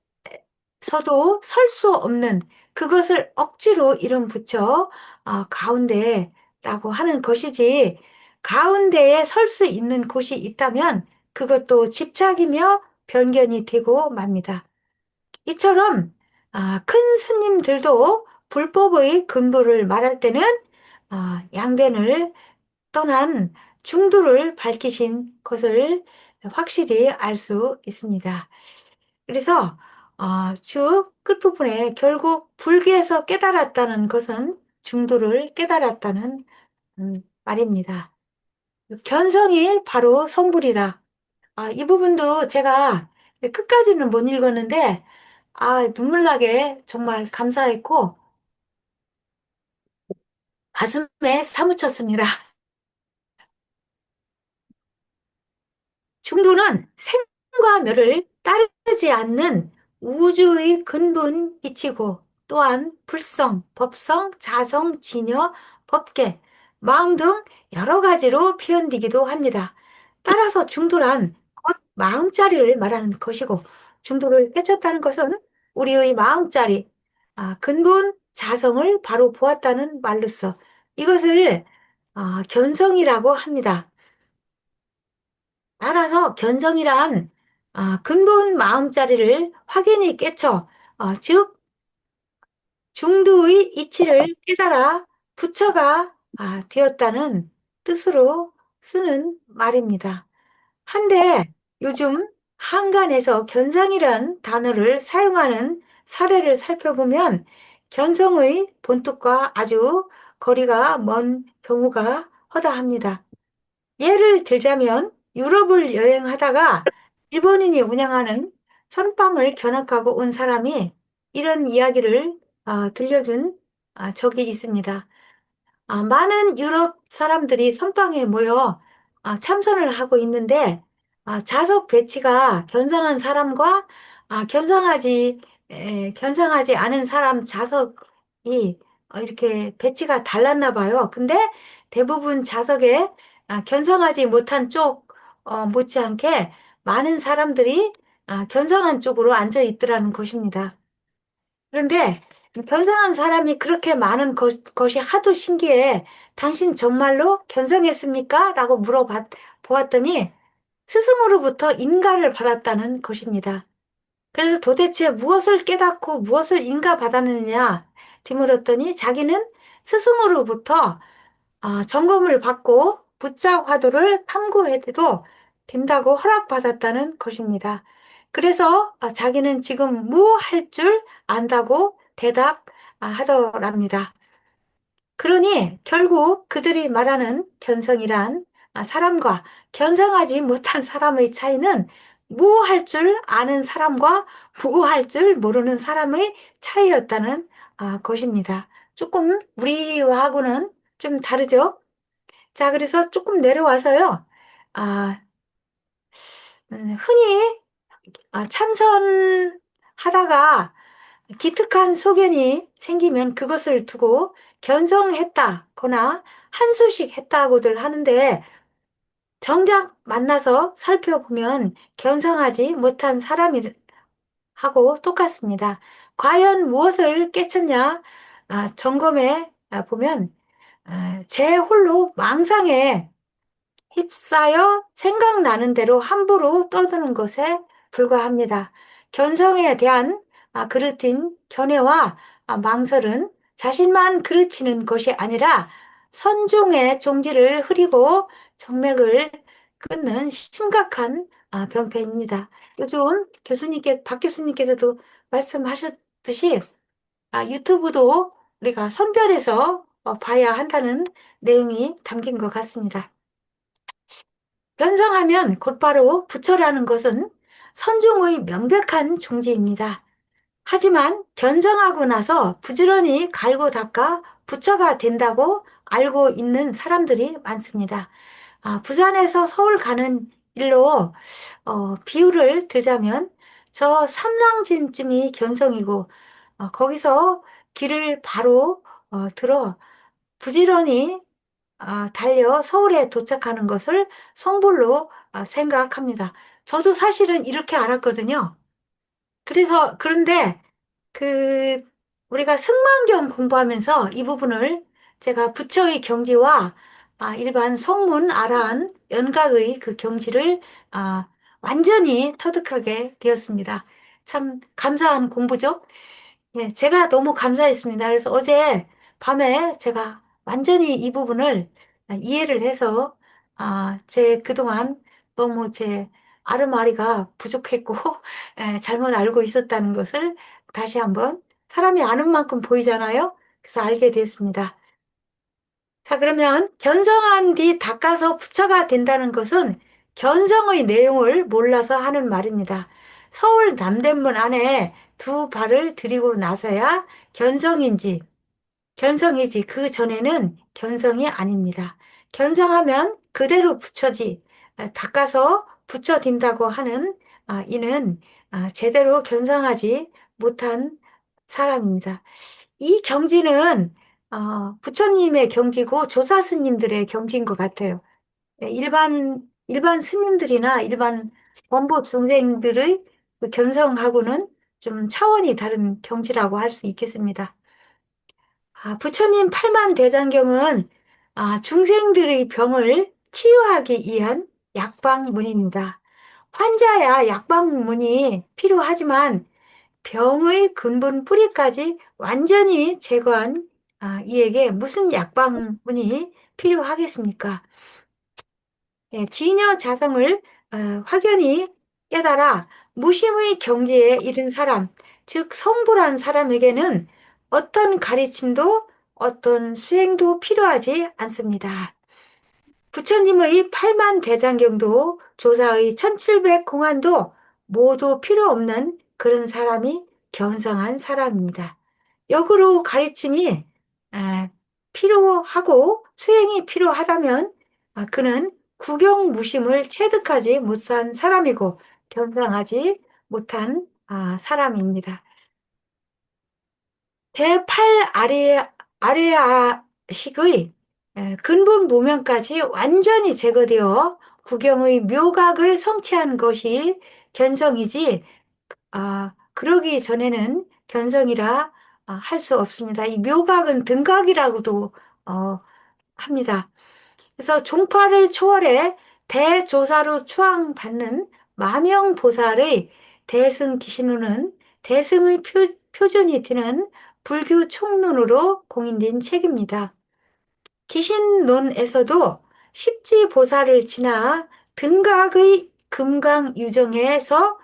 설 수 없는 그것을 억지로 이름 붙여 가운데라고 하는 것이지 가운데에 설 수 있는 곳이 있다면 그것도 집착이며 변견이 되고 맙니다. 이처럼 큰 스님들도 불법의 근본을 말할 때는 양변을 떠난 중도를 밝히신 것을 확실히 알 수 있습니다. 그래서 쭉 끝부분에 결국 불교에서 깨달았다는 것은 중도를 깨달았다는 말입니다. 견성이 바로 성불이다. 이 부분도 제가 끝까지는 못 읽었는데, 눈물 나게 정말 감사했고, 가슴에 사무쳤습니다. 중도는 생과 멸을 따르지 않는 우주의 근본 이치고, 또한 불성, 법성, 자성, 진여, 법계, 마음 등 여러 가지로 표현되기도 합니다. 따라서 중도란 곧 마음자리를 말하는 것이고, 중도를 깨쳤다는 것은 우리의 마음자리, 근본 자성을 바로 보았다는 말로서 이것을 견성이라고 합니다. 따라서 견성이란 근본 마음자리를 확연히 깨쳐 즉 중도의 이치를 깨달아 부처가 되었다는 뜻으로 쓰는 말입니다. 한데 요즘 한간에서 견성이란 단어를 사용하는 사례를 살펴보면 견성의 본뜻과 아주 거리가 먼 경우가 허다합니다. 예를 들자면 유럽을 여행하다가 일본인이 운영하는 선빵을 견학하고 온 사람이 이런 이야기를 들려준 적이 있습니다. 많은 유럽 사람들이 선방에 모여 참선을 하고 있는데 좌석 배치가 견상한 사람과 견상하지 않은 사람 좌석이 이렇게 배치가 달랐나 봐요. 근데 대부분 좌석에 견상하지 못한 쪽 못지않게 많은 사람들이 견상한 쪽으로 앉아 있더라는 것입니다. 그런데 견성한 사람이 그렇게 많은 것이 하도 신기해. 당신 정말로 견성했습니까? 라고 보았더니 스승으로부터 인가를 받았다는 것입니다. 그래서 도대체 무엇을 깨닫고 무엇을 인가받았느냐 되물었더니 자기는 스승으로부터 점검을 받고 부자 화두를 탐구해도 된다고 허락받았다는 것입니다. 그래서 자기는 지금 무 할 줄 안다고 대답하더랍니다. 그러니 결국 그들이 말하는 견성이란 사람과 견성하지 못한 사람의 차이는 무 할 줄 아는 사람과 무 할 줄 모르는 사람의 차이였다는 것입니다. 조금 우리하고는 좀 다르죠? 자, 그래서 조금 내려와서요. 아, 흔히 참선하다가 기특한 소견이 생기면 그것을 두고 견성했다거나 한수식 했다고들 하는데 정작 만나서 살펴보면 견성하지 못한 사람하고 똑같습니다. 과연 무엇을 깨쳤냐? 점검해 보면 제 홀로 망상에 휩싸여 생각나는 대로 함부로 떠드는 것에 불과합니다. 견성에 대한 그릇된 견해와 망설은 자신만 그르치는 것이 아니라 선종의 종지를 흐리고 정맥을 끊는 심각한 병폐입니다. 요즘 박 교수님께서도 말씀하셨듯이 유튜브도 우리가 선별해서 봐야 한다는 내용이 담긴 것 같습니다. 변성하면 곧바로 부처라는 것은 선종의 명백한 종지입니다. 하지만 견성하고 나서 부지런히 갈고 닦아 부처가 된다고 알고 있는 사람들이 많습니다. 부산에서 서울 가는 일로 비유를 들자면 저 삼랑진쯤이 견성이고 거기서 길을 바로 들어 부지런히 달려 서울에 도착하는 것을 성불로 생각합니다. 저도 사실은 이렇게 알았거든요. 그런데 그 우리가 승만경 공부하면서 이 부분을 제가 부처의 경지와 일반 성문 아라한 연각의 그 경지를 완전히 터득하게 되었습니다. 참 감사한 공부죠. 예, 제가 너무 감사했습니다. 그래서 어제 밤에 제가 완전히 이 부분을 이해를 해서, 제 그동안 너무 제 아르마리가 부족했고, 잘못 알고 있었다는 것을 다시 한번 사람이 아는 만큼 보이잖아요. 그래서 알게 됐습니다. 자, 그러면 견성한 뒤 닦아서 부처가 된다는 것은 견성의 내용을 몰라서 하는 말입니다. 서울 남대문 안에 두 발을 들이고 나서야 견성인지, 견성이지 그 전에는 견성이 아닙니다. 견성하면 그대로 부처지, 닦아서 부처된다고 하는 이는 제대로 견성하지 못한 사람입니다. 이 경지는 부처님의 경지고 조사 스님들의 경지인 것 같아요. 네, 일반 스님들이나 일반 원보 중생들의 그 견성하고는 좀 차원이 다른 경지라고 할 수 있겠습니다. 부처님 팔만대장경은 중생들의 병을 치유하기 위한 약방문입니다. 환자야 약방문이 필요하지만 병의 근본 뿌리까지 완전히 제거한 이에게 무슨 약방문이 필요하겠습니까? 예, 진여 자성을 확연히 깨달아 무심의 경지에 이른 사람, 즉 성불한 사람에게는 어떤 가르침도 어떤 수행도 필요하지 않습니다. 부처님의 8만 대장경도 조사의 1700 공안도 모두 필요 없는 그런 사람이 견성한 사람입니다. 역으로 가르침이 아, 필요하고 수행이 필요하다면 그는 구경무심을 체득하지 못한 사람이고 견성하지 못한 사람입니다. 제8 아레아식의 근본 모면까지 완전히 제거되어 구경의 묘각을 성취한 것이 견성이지, 그러기 전에는 견성이라 할 수 없습니다. 이 묘각은 등각이라고도 어, 합니다. 그래서 종파를 초월해 대조사로 추앙받는 마명보살의 대승기신호는 대승의 표준이 되는 불교 총론으로 공인된 책입니다. 기신론에서도 십지보살을 지나 등각의 금강유정에서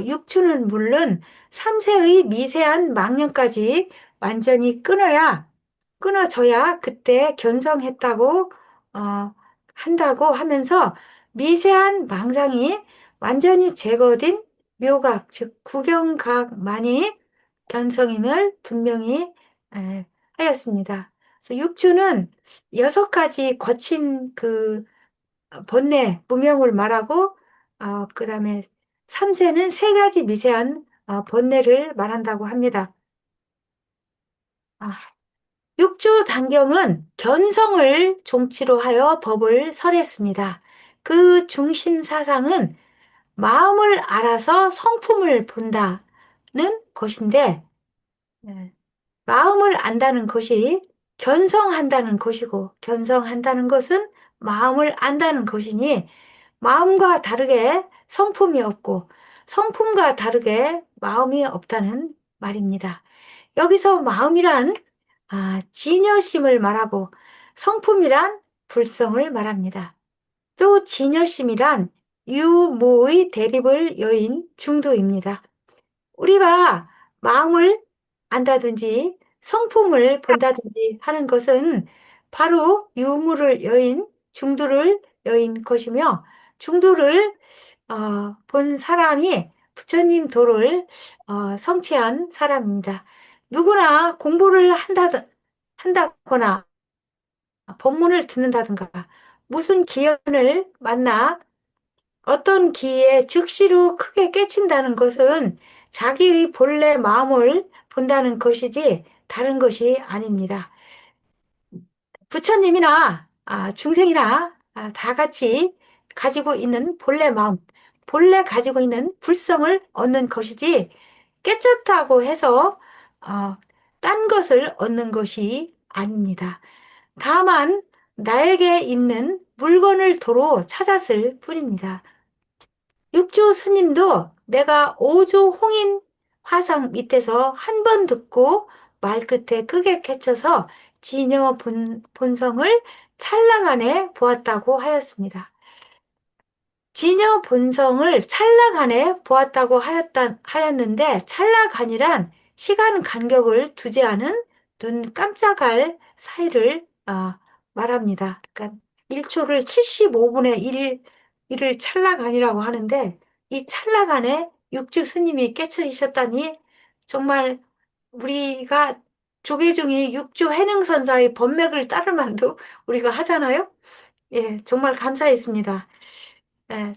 육추는 물론 삼세의 미세한 망령까지 완전히 끊어져야 그때 견성했다고 한다고 하면서 미세한 망상이 완전히 제거된 묘각, 즉 구경각만이 견성임을 분명히 에, 하였습니다. 그래서 육주는 6가지 거친 그 번뇌, 무명을 말하고 그다음에 삼세는 3가지 미세한 번뇌를 말한다고 합니다. 아, 육주 단경은 견성을 종치로 하여 법을 설했습니다. 그 중심 사상은 마음을 알아서 성품을 본다는 것인데, 네, 마음을 안다는 것이 견성한다는 것이고, 견성한다는 것은 마음을 안다는 것이니, 마음과 다르게 성품이 없고, 성품과 다르게 마음이 없다는 말입니다. 여기서 마음이란 진여심을 말하고, 성품이란 불성을 말합니다. 또 진여심이란 유모의 대립을 여인 중도입니다. 우리가 마음을 안다든지 성품을 본다든지 하는 것은 바로 유무를 여인, 중도를 여인 것이며 중도를 본 사람이 부처님 도를 성취한 사람입니다. 누구나 공부를 한다거나 법문을 듣는다든가 무슨 기연을 만나 어떤 기에 즉시로 크게 깨친다는 것은 자기의 본래 마음을 본다는 것이지 다른 것이 아닙니다. 부처님이나 중생이나 다 같이 가지고 있는 본래 마음, 본래 가지고 있는 불성을 얻는 것이지 깨쳤다고 해서 딴 것을 얻는 것이 아닙니다. 다만 나에게 있는 물건을 도로 찾았을 뿐입니다. 육조 스님도 내가 오조 홍인 화상 밑에서 한 번 듣고 말 끝에 크게 캐쳐서 진여 본성을 찰나간에 보았다고 하였습니다. 진여 본성을 찰나간에 보았다고 하였는데 찰나간이란 시간 간격을 두지 않은 눈 깜짝할 사이를 말합니다. 그러니까 1초를 75분의 1을 찰나간이라고 하는데 이 찰나간에 육주 스님이 깨쳐 있었다니 정말 우리가 조계종이 육주 해능선사의 법맥을 따를 만도 우리가 하잖아요. 예, 정말 감사했습니다. 예,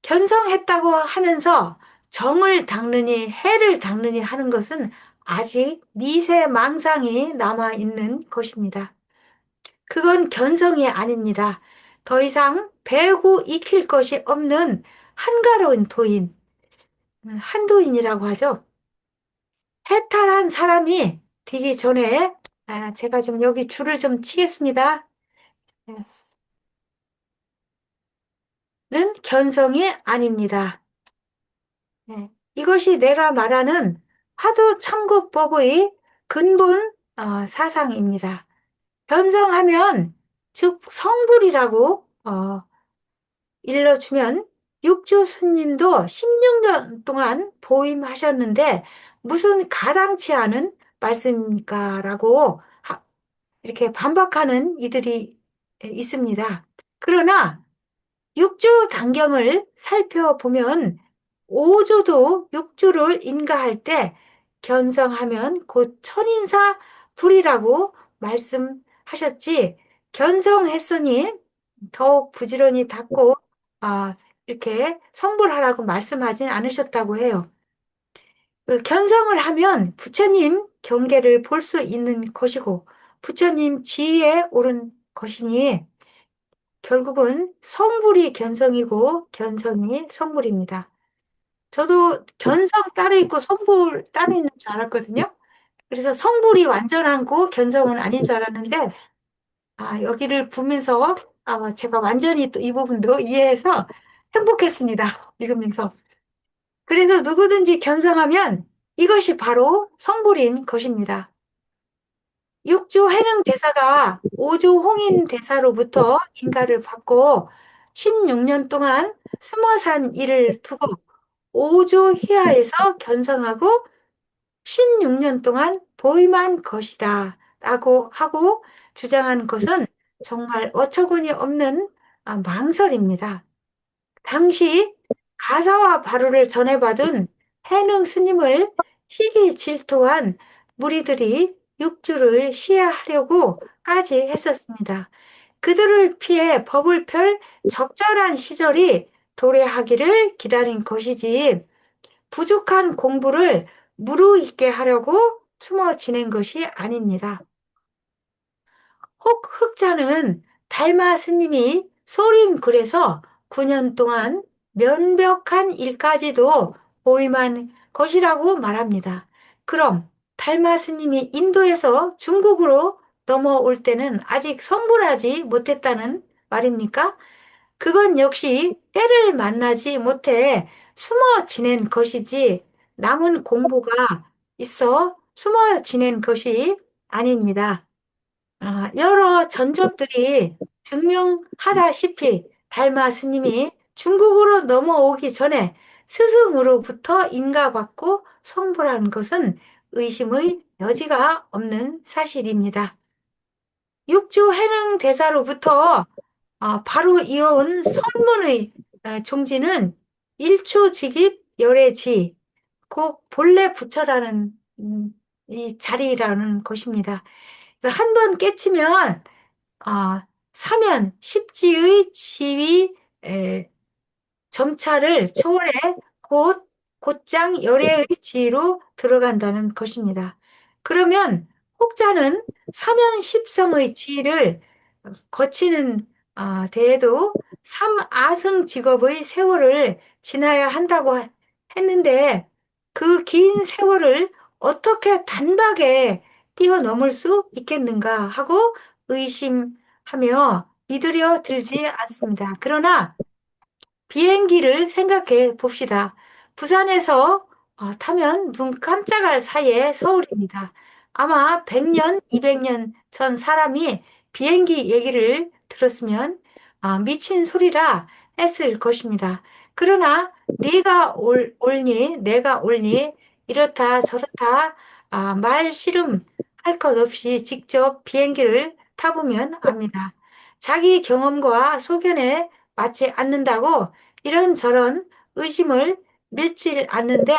견성했다고 하면서 정을 닦느니 해를 닦느니 하는 것은 아직 미세망상이 남아 있는 것입니다. 그건 견성이 아닙니다. 더 이상 배우고 익힐 것이 없는 한가로운 도인, 한도인이라고 하죠. 해탈한 사람이 되기 전에 제가 좀 여기 줄을 좀 치겠습니다. 는 견성이 아닙니다. 네. 이것이 내가 말하는 화두 참고법의 근본 사상입니다. 변성하면 즉 성불이라고 일러주면 육조 스님도 16년 동안 보임하셨는데 무슨 가당치 않은 말씀입니까라고 이렇게 반박하는 이들이 있습니다. 그러나 육조 단경을 살펴보면 오조도 육조를 인가할 때 견성하면 곧 천인사 불이라고 말씀하셨지, 견성했으니 더욱 부지런히 닦고 이렇게 성불하라고 말씀하진 않으셨다고 해요. 그 견성을 하면 부처님 경계를 볼 수 있는 것이고 부처님 지위에 오른 것이니 결국은 성불이 견성이고 견성이 성불입니다. 저도 견성 따로 있고 성불 따로 있는 줄 알았거든요. 그래서 성불이 완전한 거 견성은 아닌 줄 알았는데 여기를 보면서 제가 완전히 또 이 부분도 이해해서 행복했습니다. 읽으면서. 그래서 누구든지 견성하면 이것이 바로 성불인 것입니다. 육조 해능 대사가 오조 홍인 대사로부터 인가를 받고 16년 동안 숨어 산 일을 두고 오조 휘하에서 견성하고 16년 동안 보임한 것이다 라고 하고 주장하는 것은 정말 어처구니 없는 망설입니다. 당시 가사와 바루를 전해받은 해능 스님을 희귀 질투한 무리들이 육주를 시해하려고까지 했었습니다. 그들을 피해 법을 펼 적절한 시절이 도래하기를 기다린 것이지 부족한 공부를 무르익게 하려고 숨어 지낸 것이 아닙니다. 혹 흑자는 달마 스님이 소림굴에서 9년 동안 면벽한 일까지도 보임한 것이라고 말합니다. 그럼 달마 스님이 인도에서 중국으로 넘어올 때는 아직 성불하지 못했다는 말입니까? 그건 역시 때를 만나지 못해 숨어 지낸 것이지 남은 공부가 있어 숨어 지낸 것이 아닙니다. 여러 전적들이 증명하다시피 달마 스님이 중국으로 넘어오기 전에 스승으로부터 인가받고 성불한 것은 의심의 여지가 없는 사실입니다. 육조 해능 대사로부터 바로 이어온 선문의 종지는 일초직입 열애지, 곧 본래 부처라는 이 자리라는 것입니다. 그래서 한 번 깨치면 사면 십지의 지위 점차를 초월해 곧 곧장 열애의 지위로 들어간다는 것입니다. 그러면 혹자는 사면십성의 지위를 거치는 데에도 삼아승 직업의 세월을 지나야 한다고 했는데 그 긴 세월을 어떻게 단박에 뛰어넘을 수 있겠는가 하고 의심하며 믿으려 들지 않습니다. 그러나 비행기를 생각해 봅시다. 부산에서 타면 눈 깜짝할 사이에 서울입니다. 아마 100년, 200년 전 사람이 비행기 얘기를 들었으면 미친 소리라 했을 것입니다. 그러나 네가 옳니, 내가 옳니, 이렇다 저렇다 말 씨름 할 것 없이 직접 비행기를 타보면 압니다. 자기 경험과 소견에 맞지 않는다고 이런저런 의심을 밀지 않는데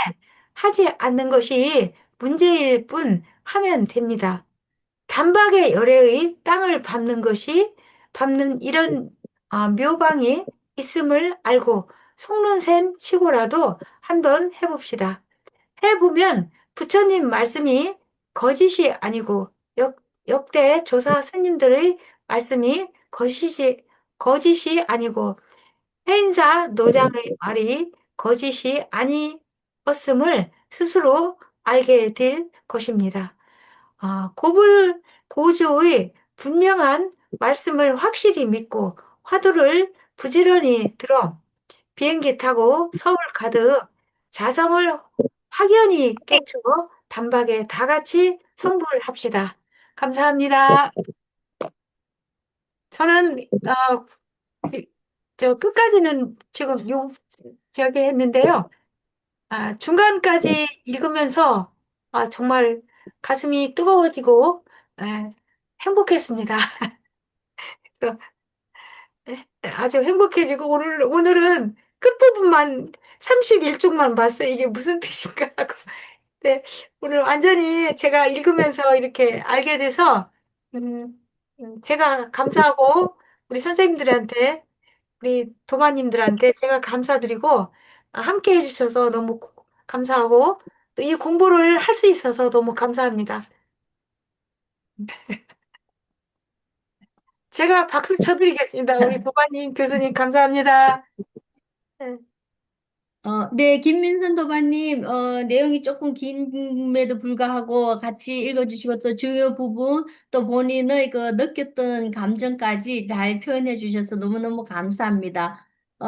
하지 않는 것이 문제일 뿐 하면 됩니다. 단박에 열애의 땅을 밟는 이런 묘방이 있음을 알고 속는 셈 치고라도 한번 해봅시다. 해보면 부처님 말씀이 거짓이 아니고 역대 조사 스님들의 말씀이 거짓이 아니고 해인사 노장의 말이 거짓이 아니었음을 스스로 알게 될 것입니다. 고조의 분명한 말씀을 확실히 믿고 화두를 부지런히 들어 비행기 타고 서울 가득 자성을 확연히 깨쳐 단박에 다 같이 성불합시다. 감사합니다. 저는 이- 저 끝까지는 지금 저기 했는데요. 중간까지 읽으면서 정말 가슴이 뜨거워지고 행복했습니다. 그래서, 아주 행복해지고 오늘은 끝부분만 31쪽만 봤어요. 이게 무슨 뜻인가 하고. 네, 오늘 완전히 제가 읽으면서 이렇게 알게 돼서 음, 제가 감사하고 우리 선생님들한테 우리 도마님들한테 제가 감사드리고 함께 해주셔서 너무 감사하고 또 이 공부를 할 수 있어서 너무 감사합니다. 제가 박수 쳐드리겠습니다. 우리 도마님, 교수님 감사합니다. 네, 네, 김민선 도반님, 내용이 조금 긴에도 불구하고 같이 읽어주시고 또 중요 부분, 또 본인의 그 느꼈던 감정까지 잘 표현해 주셔서 너무너무 감사합니다. 어,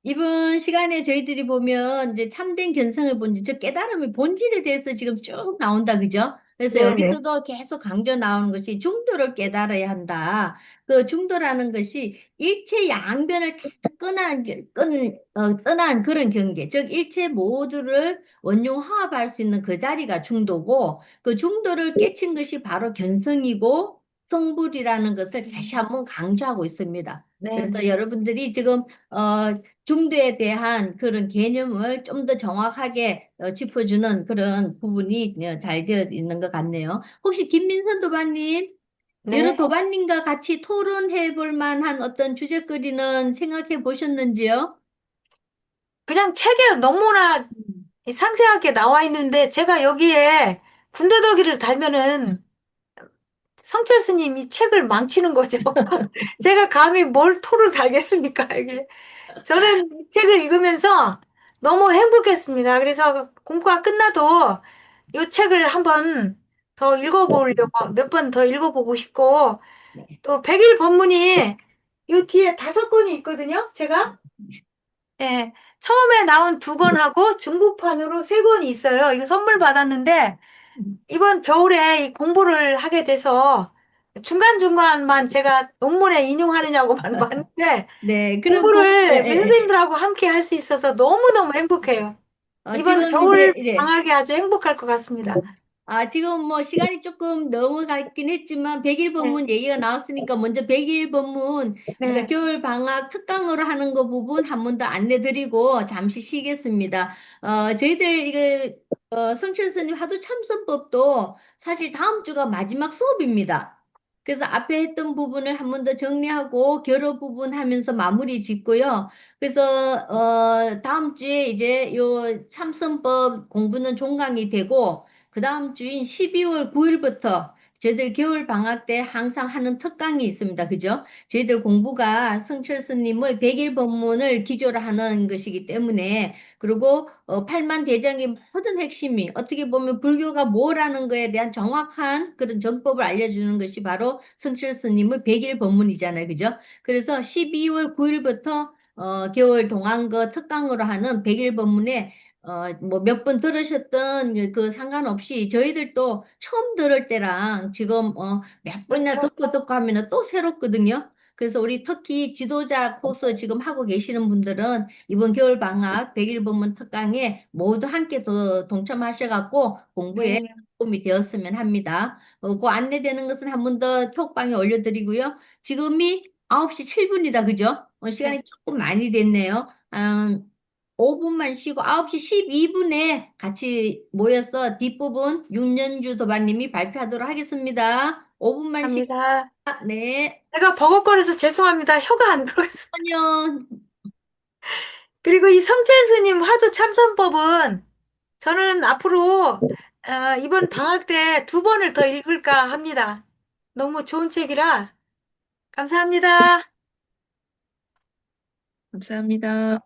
이번 시간에 저희들이 보면 이제 참된 견성의 본질, 즉 깨달음의 본질에 대해서 지금 쭉 나온다, 그죠? 그래서 네, 네. 여기서도 계속 강조 나오는 것이 중도를 깨달아야 한다. 그 중도라는 것이 일체 양변을 다 떠난 그런 경계, 즉 일체 모두를 원용 화합할 수 있는 그 자리가 중도고, 그 중도를 깨친 것이 바로 견성이고 성불이라는 것을 다시 한번 강조하고 있습니다. 네, 그래서 네. 여러분들이 지금 중도에 대한 그런 개념을 좀 더 정확하게 짚어주는 그런 부분이 잘 되어 있는 것 같네요. 혹시 김민선 도반님, 여러 네. 도반님과 같이 토론해 볼 만한 어떤 주제거리는 생각해 보셨는지요? 그냥 책에 너무나 음. 상세하게 나와 있는데 제가 여기에 군더더기를 달면은 성철 스님이 책을 망치는 거죠. 제가 감히 뭘 토를 달겠습니까, 이게. 저는 이 책을 읽으면서 너무 행복했습니다. 그래서 공부가 끝나도 이 책을 한번 더 읽어보려고, 몇 번 더 읽어보고 싶고, 네. 또 백일 법문이 이 뒤에 5권이 있거든요, 제가. 예. 처음에 나온 2권하고 중국판으로 3권이 있어요. 이거 선물 받았는데, 이번 겨울에 이 공부를 하게 돼서 중간중간만 제가 논문에 인용하느냐고만 봤는데 네, 그럼 공부를 우리 선생님들하고 함께 할 수 있어서 너무너무 행복해요. 이번 지금 이제 겨울 이래. 방학이 아주 행복할 것 같습니다. 지금 뭐 시간이 조금 넘어갔긴 했지만 백일 네, 법문 얘기가 나왔으니까 먼저 백일 법문 우리가 네, 겨울 방학 특강으로 하는 거 부분 한 번 더 안내 드리고 잠시 쉬겠습니다. 저희들 이거 성철 스님 화두 참선법도 사실 다음 주가 마지막 수업입니다. 그래서 앞에 했던 부분을 한 번 더 정리하고 결어 부분 하면서 마무리 짓고요. 그래서 다음 주에 이제 요 참선법 공부는 종강이 되고 그 다음 주인 12월 9일부터 저희들 겨울 방학 때 항상 하는 특강이 있습니다. 그죠? 저희들 공부가 성철 스님의 100일 법문을 기조로 하는 것이기 때문에, 그리고 8만 대장의 모든 핵심이 어떻게 보면 불교가 뭐라는 거에 대한 정확한 그런 정법을 알려주는 것이 바로 성철 스님의 100일 법문이잖아요. 그죠? 그래서 12월 9일부터 겨울 동안거 특강으로 하는 100일 법문에 뭐 몇 번 들으셨던 그 상관없이 저희들도 처음 들을 때랑 지금 몇 번이나 그렇죠. 듣고 하면은 또 새롭거든요. 그래서 우리 특히 지도자 코스 지금 하고 계시는 분들은 이번 겨울 방학 100일 법문 특강에 모두 함께 더 동참하셔갖고 공부에 네, 도움이 되었으면 합니다. 그 안내되는 것은 한 번 더 톡방에 올려드리고요. 지금이 9시 7분이다, 그죠? 네, 시간이 조금 많이 됐네요. 5분만 쉬고 9시 12분에 같이 모여서 뒷부분 윤연주 도반님이 발표하도록 하겠습니다. 5분만 쉬고, 합니다. 네. 제가 버벅거려서 죄송합니다. 혀가 안 들어가서. 안녕. 그리고 이 성찬 스님 화두 참선법은 저는 앞으로 이번 방학 때 2번을 더 읽을까 합니다. 너무 좋은 책이라 감사합니다. 감사합니다.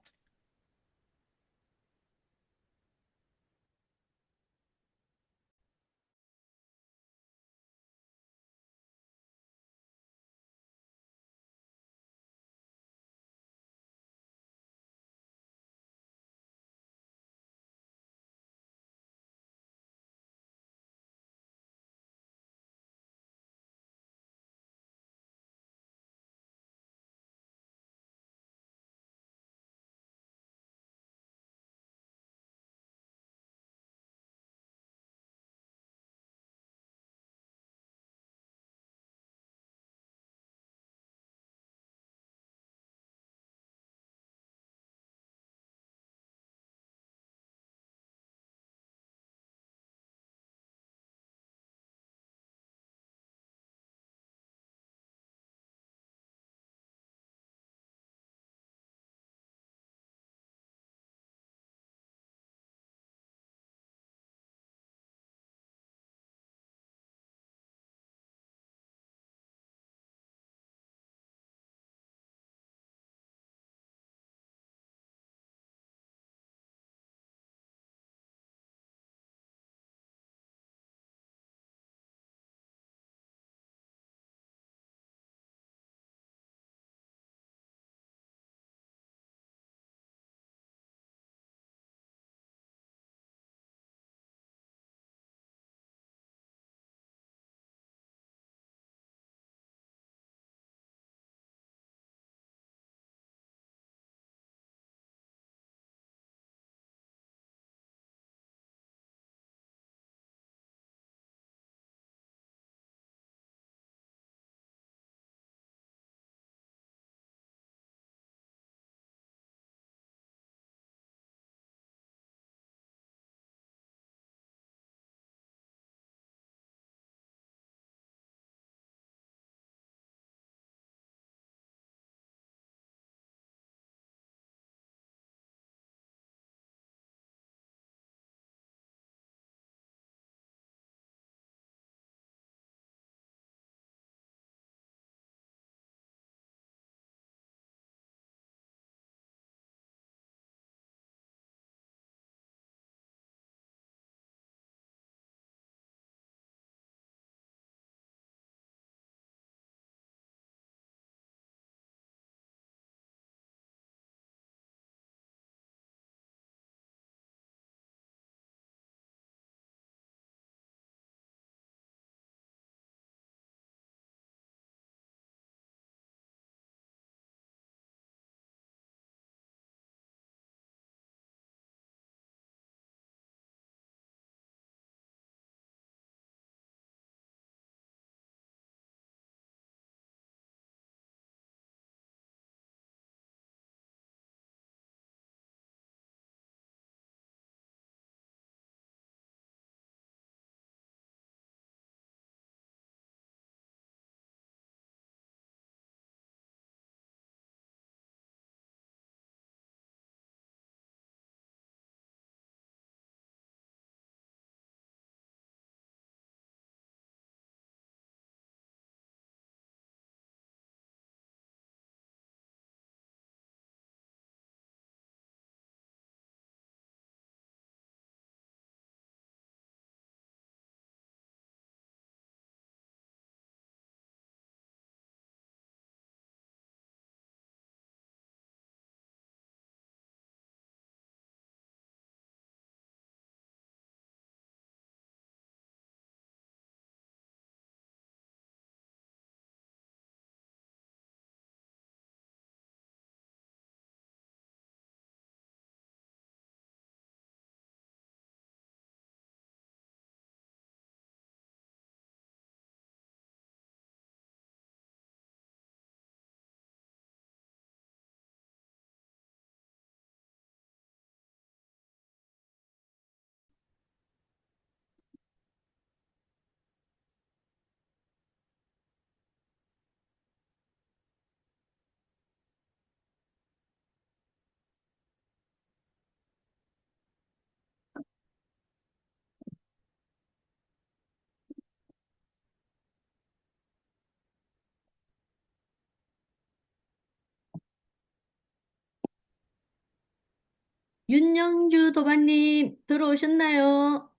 윤영주 도마님 들어오셨나요?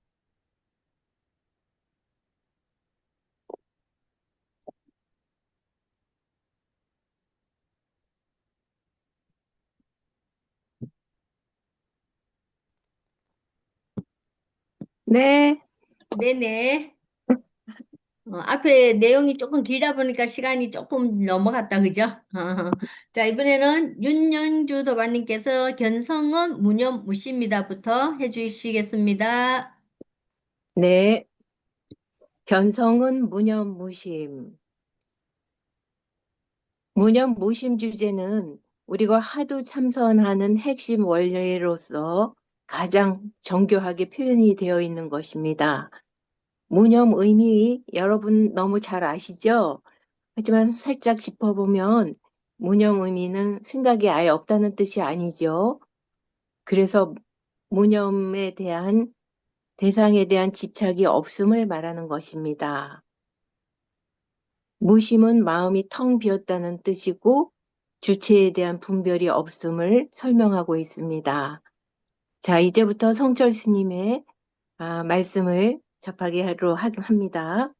네, 네네. 앞에 내용이 조금 길다 보니까 시간이 조금 넘어갔다, 그죠? 자, 이번에는 윤영주 도마님께서 견성은 무념무시입니다부터 해주시겠습니다. 네. 견성은 무념무심. 무념무심 주제는 우리가 하도 참선하는 핵심 원리로서 가장 정교하게 표현이 되어 있는 것입니다. 무념 의미 여러분 너무 잘 아시죠? 하지만 살짝 짚어보면 무념 의미는 생각이 아예 없다는 뜻이 아니죠. 그래서 무념에 대한 대상에 대한 집착이 없음을 말하는 것입니다. 무심은 마음이 텅 비었다는 뜻이고 주체에 대한 분별이 없음을 설명하고 있습니다. 자, 이제부터 성철 스님의 말씀을 접하게 합니다.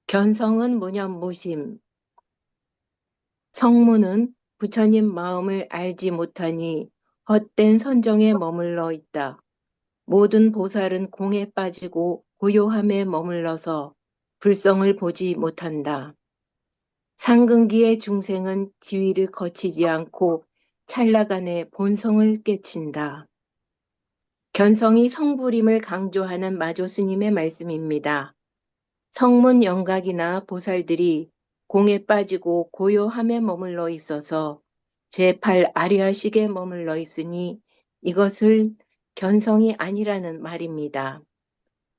견성은 무념무심. 성문은 부처님 마음을 알지 못하니 헛된 선정에 머물러 있다. 모든 보살은 공에 빠지고 고요함에 머물러서 불성을 보지 못한다. 상근기의 중생은 지위를 거치지 않고 찰나간에 본성을 깨친다. 견성이 성불임을 강조하는 마조 스님의 말씀입니다. 성문 영각이나 보살들이 공에 빠지고 고요함에 머물러 있어서 제8 아류아식에 머물러 있으니 이것을 견성이 아니라는 말입니다.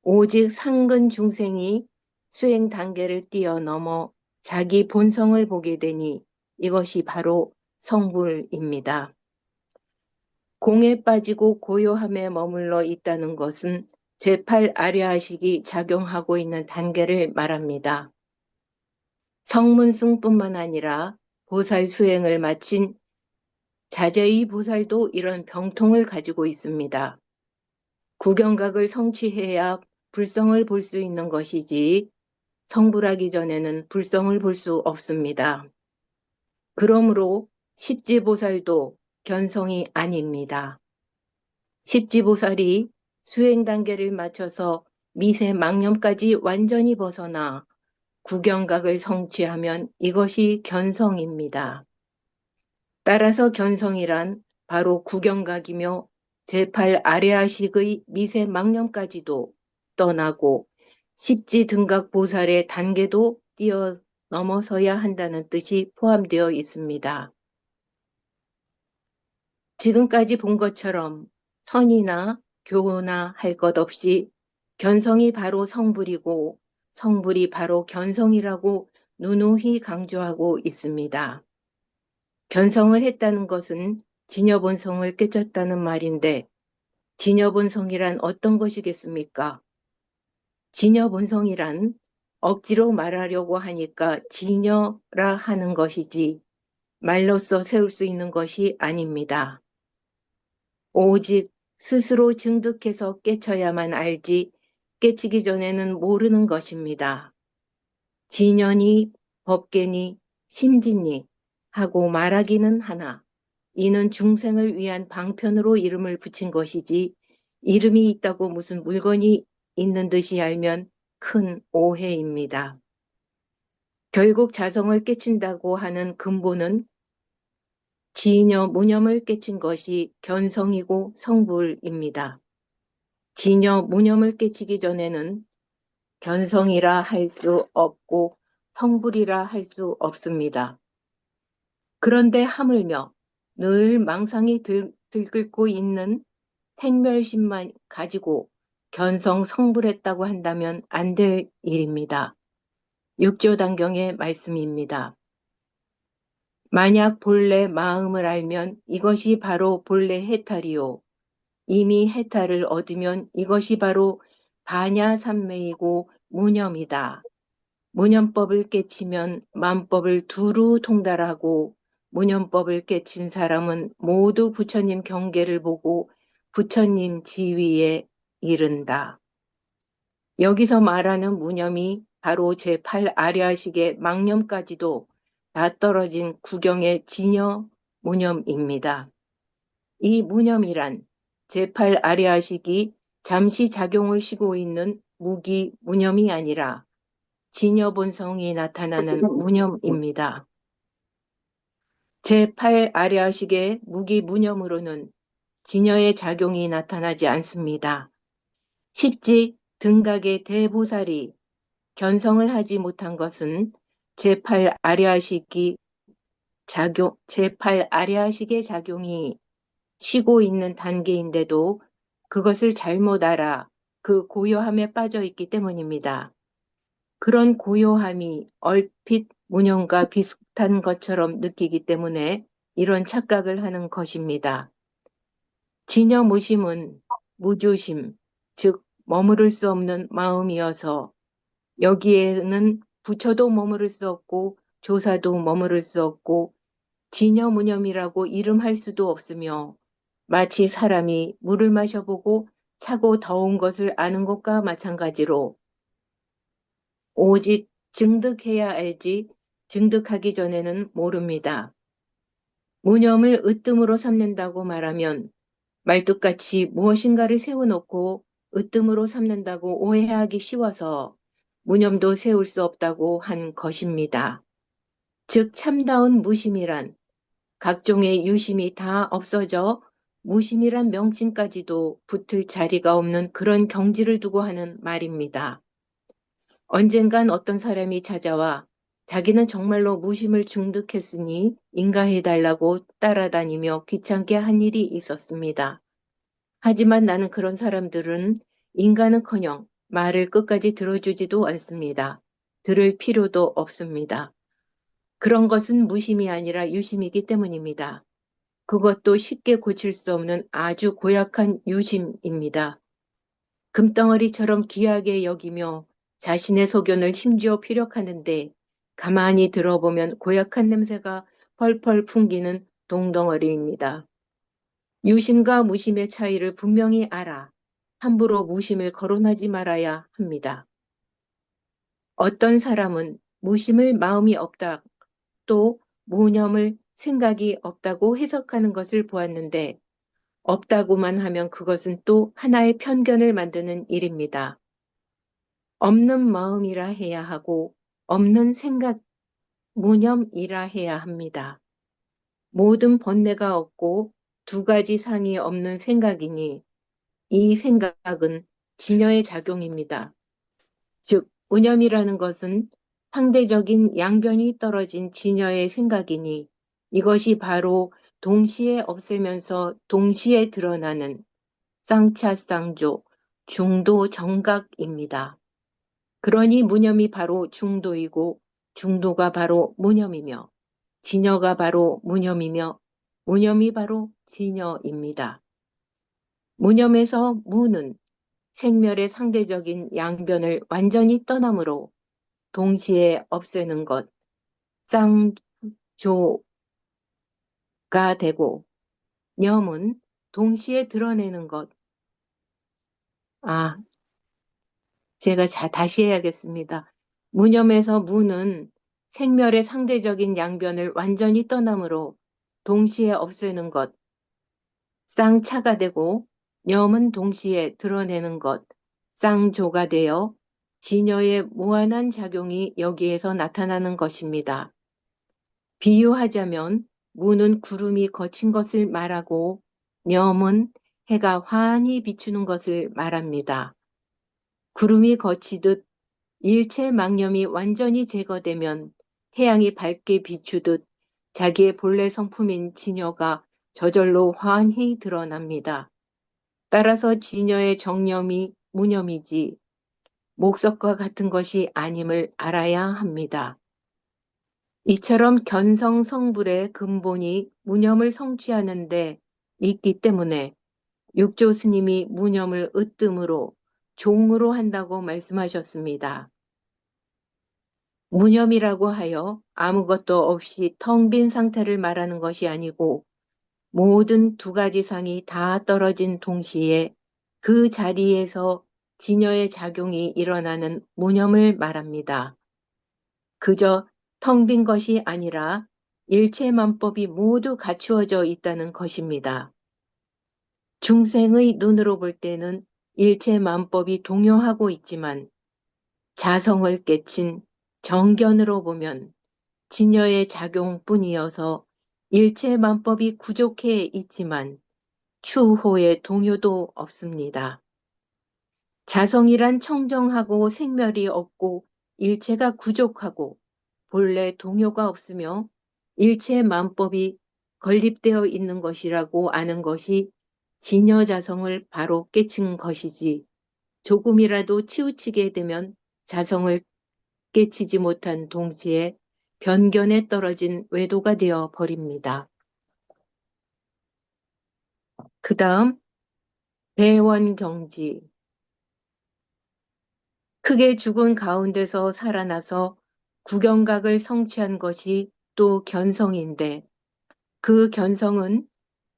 오직 상근 중생이 수행 단계를 뛰어넘어 자기 본성을 보게 되니 이것이 바로 성불입니다. 공에 빠지고 고요함에 머물러 있다는 것은 제8 아류아식이 작용하고 있는 단계를 말합니다. 성문승뿐만 아니라 보살 수행을 마친 자제의 보살도 이런 병통을 가지고 있습니다. 구경각을 성취해야 불성을 볼 수 있는 것이지 성불하기 전에는 불성을 볼 수 없습니다. 그러므로 십지보살도 견성이 아닙니다. 십지보살이 수행 단계를 마쳐서 미세 망념까지 완전히 벗어나 구경각을 성취하면 이것이 견성입니다. 따라서 견성이란 바로 구경각이며 제8 아레아식의 미세 망념까지도 떠나고 십지 등각 보살의 단계도 뛰어넘어서야 한다는 뜻이 포함되어 있습니다. 지금까지 본 것처럼 선이나 교훈나 할 것 없이 견성이 바로 성불이고 성불이 바로 견성이라고 누누이 강조하고 있습니다. 견성을 했다는 것은 진여본성을 깨쳤다는 말인데 진여본성이란 어떤 것이겠습니까? 진여본성이란 억지로 말하려고 하니까 진여라 하는 것이지 말로써 세울 수 있는 것이 아닙니다. 오직 스스로 증득해서 깨쳐야만 알지 깨치기 전에는 모르는 것입니다. 진연이 법계니 심진이 하고 말하기는 하나 이는 중생을 위한 방편으로 이름을 붙인 것이지 이름이 있다고 무슨 물건이 있는 듯이 알면 큰 오해입니다. 결국 자성을 깨친다고 하는 근본은 진여 무념을 깨친 것이 견성이고 성불입니다. 진여 무념을 깨치기 전에는 견성이라 할 수 없고 성불이라 할 수 없습니다. 그런데 하물며 늘 망상이 들끓고 있는 생멸심만 가지고 견성 성불했다고 한다면 안 될 일입니다. 육조단경의 말씀입니다. 만약 본래 마음을 알면 이것이 바로 본래 해탈이요. 이미 해탈을 얻으면 이것이 바로 반야삼매이고 무념이다. 무념법을 깨치면 만법을 두루 통달하고 무념법을 깨친 사람은 모두 부처님 경계를 보고 부처님 지위에 이른다. 여기서 말하는 무념이 바로 제8아리아식의 망념까지도 다 떨어진 구경의 진여 무념입니다. 이 무념이란 제8아리아식이 잠시 작용을 쉬고 있는 무기 무념이 아니라 진여 본성이 나타나는 무념입니다. 제8아리아식의 무기 무념으로는 진여의 작용이 나타나지 않습니다. 십지 등각의 대보살이 견성을 하지 못한 것은 제8아리아식의 작용이 쉬고 있는 단계인데도 그것을 잘못 알아 그 고요함에 빠져 있기 때문입니다. 그런 고요함이 얼핏 무념과 비슷한 것처럼 느끼기 때문에 이런 착각을 하는 것입니다. 진여무심은 무조심, 즉 머무를 수 없는 마음이어서 여기에는 부처도 머무를 수 없고 조사도 머무를 수 없고 진여무념이라고 이름할 수도 없으며 마치 사람이 물을 마셔보고 차고 더운 것을 아는 것과 마찬가지로 오직 증득해야 알지 증득하기 전에는 모릅니다. 무념을 으뜸으로 삼는다고 말하면 말뚝같이 무엇인가를 세워놓고 으뜸으로 삼는다고 오해하기 쉬워서 무념도 세울 수 없다고 한 것입니다. 즉 참다운 무심이란 각종의 유심이 다 없어져 무심이란 명칭까지도 붙을 자리가 없는 그런 경지를 두고 하는 말입니다. 언젠간 어떤 사람이 찾아와 자기는 정말로 무심을 중득했으니 인가해달라고 따라다니며 귀찮게 한 일이 있었습니다. 하지만 나는 그런 사람들은 인가는커녕 말을 끝까지 들어주지도 않습니다. 들을 필요도 없습니다. 그런 것은 무심이 아니라 유심이기 때문입니다. 그것도 쉽게 고칠 수 없는 아주 고약한 유심입니다. 금덩어리처럼 귀하게 여기며 자신의 소견을 힘주어 피력하는데 가만히 들어보면 고약한 냄새가 펄펄 풍기는 동덩어리입니다. 유심과 무심의 차이를 분명히 알아 함부로 무심을 거론하지 말아야 합니다. 어떤 사람은 무심을 마음이 없다, 또 무념을 생각이 없다고 해석하는 것을 보았는데 없다고만 하면 그것은 또 하나의 편견을 만드는 일입니다. 없는 마음이라 해야 하고 없는 생각, 무념이라 해야 합니다. 모든 번뇌가 없고 두 가지 상이 없는 생각이니 이 생각은 진여의 작용입니다. 즉, 무념이라는 것은 상대적인 양변이 떨어진 진여의 생각이니 이것이 바로 동시에 없애면서 동시에 드러나는 쌍차쌍조, 중도 정각입니다. 그러니 무념이 바로 중도이고 중도가 바로 무념이며 진여가 바로 무념이며 무념이 바로 진여입니다. 무념에서 무는 생멸의 상대적인 양변을 완전히 떠나므로 동시에 없애는 것, 쌍조가 되고 념은 동시에 드러내는 것. 제가 다시 해야겠습니다. 무념에서 무는 생멸의 상대적인 양변을 완전히 떠나므로 동시에 없애는 것, 쌍차가 되고 념은 동시에 드러내는 것, 쌍조가 되어 진여의 무한한 작용이 여기에서 나타나는 것입니다. 비유하자면 무는 구름이 거친 것을 말하고 념은 해가 환히 비추는 것을 말합니다. 구름이 거치듯 일체 망념이 완전히 제거되면 태양이 밝게 비추듯 자기의 본래 성품인 진여가 저절로 환히 드러납니다. 따라서 진여의 정념이 무념이지 목석과 같은 것이 아님을 알아야 합니다. 이처럼 견성성불의 근본이 무념을 성취하는 데 있기 때문에 육조 스님이 무념을 으뜸으로 종으로 한다고 말씀하셨습니다. 무념이라고 하여 아무것도 없이 텅 빈 상태를 말하는 것이 아니고 모든 두 가지 상이 다 떨어진 동시에 그 자리에서 진여의 작용이 일어나는 무념을 말합니다. 그저 텅 빈 것이 아니라 일체만법이 모두 갖추어져 있다는 것입니다. 중생의 눈으로 볼 때는 일체만법이 동요하고 있지만 자성을 깨친 정견으로 보면 진여의 작용뿐이어서 일체만법이 구족해 있지만 추호의 동요도 없습니다. 자성이란 청정하고 생멸이 없고 일체가 구족하고 본래 동요가 없으며 일체만법이 건립되어 있는 것이라고 아는 것이 진여자성을 바로 깨친 것이지 조금이라도 치우치게 되면 자성을 깨치지 못한 동시에 변견에 떨어진 외도가 되어 버립니다. 그 다음 대원경지. 크게 죽은 가운데서 살아나서 구경각을 성취한 것이 또 견성인데 그 견성은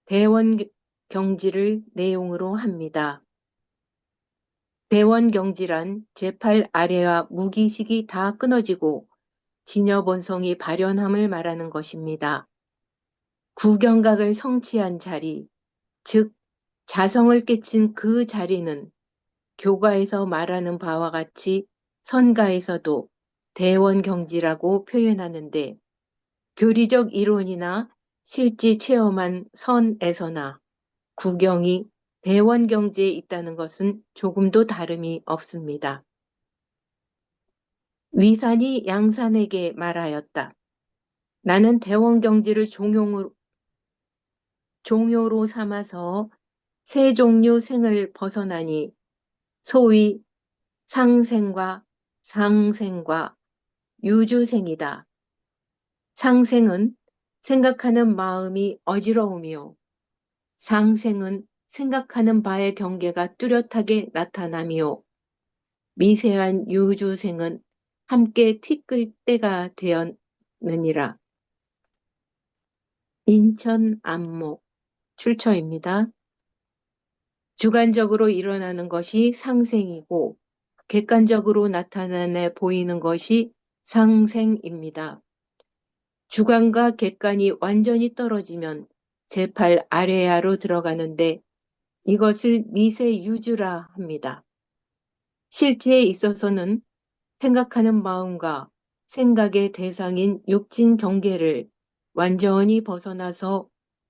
대원경지를 내용으로 합니다. 대원경지란 제8 아래와 무기식이 다 끊어지고 진여본성이 발현함을 말하는 것입니다. 구경각을 성취한 자리, 즉 자성을 깨친 그 자리는 교가에서 말하는 바와 같이 선가에서도 대원경지라고 표현하는데 교리적 이론이나 실지 체험한 선에서나 구경이 대원경지에 있다는 것은 조금도 다름이 없습니다. 위산이 양산에게 말하였다. 나는 대원경지를 종요로 삼아서 세 종류 생을 벗어나니 소위 상생과 상생과 유주생이다. 상생은 생각하는 마음이 어지러우며 상생은 생각하는 바의 경계가 뚜렷하게 나타나며 미세한 유주생은 함께 티끌 때가 되었느니라. 인천 안목 출처입니다. 주관적으로 일어나는 것이 상생이고 객관적으로 나타나네 보이는 것이 상생입니다. 주관과 객관이 완전히 떨어지면 제8 아래야로 들어가는데 이것을 미세유주라 합니다. 실지에 있어서는 생각하는 마음과 생각의 대상인 육진 경계를 완전히 벗어나서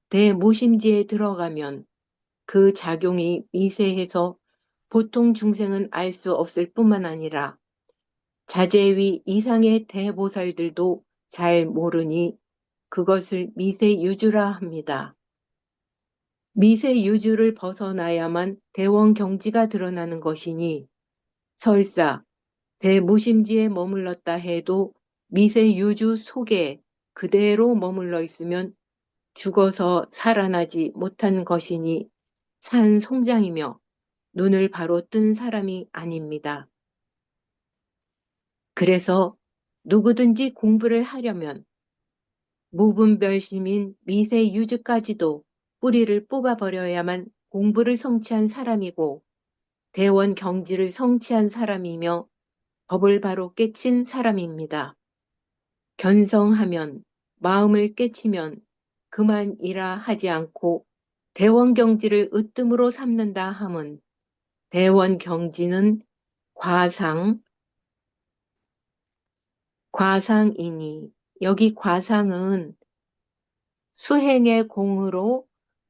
대무심지에 들어가면 그 작용이 미세해서 보통 중생은 알 수 없을 뿐만 아니라 자재위 이상의 대보살들도 잘 모르니 그것을 미세유주라 합니다. 미세유주를 벗어나야만 대원경지가 드러나는 것이니 설사 대무심지에 머물렀다 해도 미세유주 속에 그대로 머물러 있으면 죽어서 살아나지 못한 것이니 산송장이며 눈을 바로 뜬 사람이 아닙니다. 그래서 누구든지 공부를 하려면 무분별심인 미세유주까지도 뿌리를 뽑아버려야만 공부를 성취한 사람이고 대원경지를 성취한 사람이며 법을 바로 깨친 사람입니다. 견성하면 마음을 깨치면 그만이라 하지 않고 대원경지를 으뜸으로 삼는다 함은 대원경지는 과상이니 여기 과상은 수행의 공으로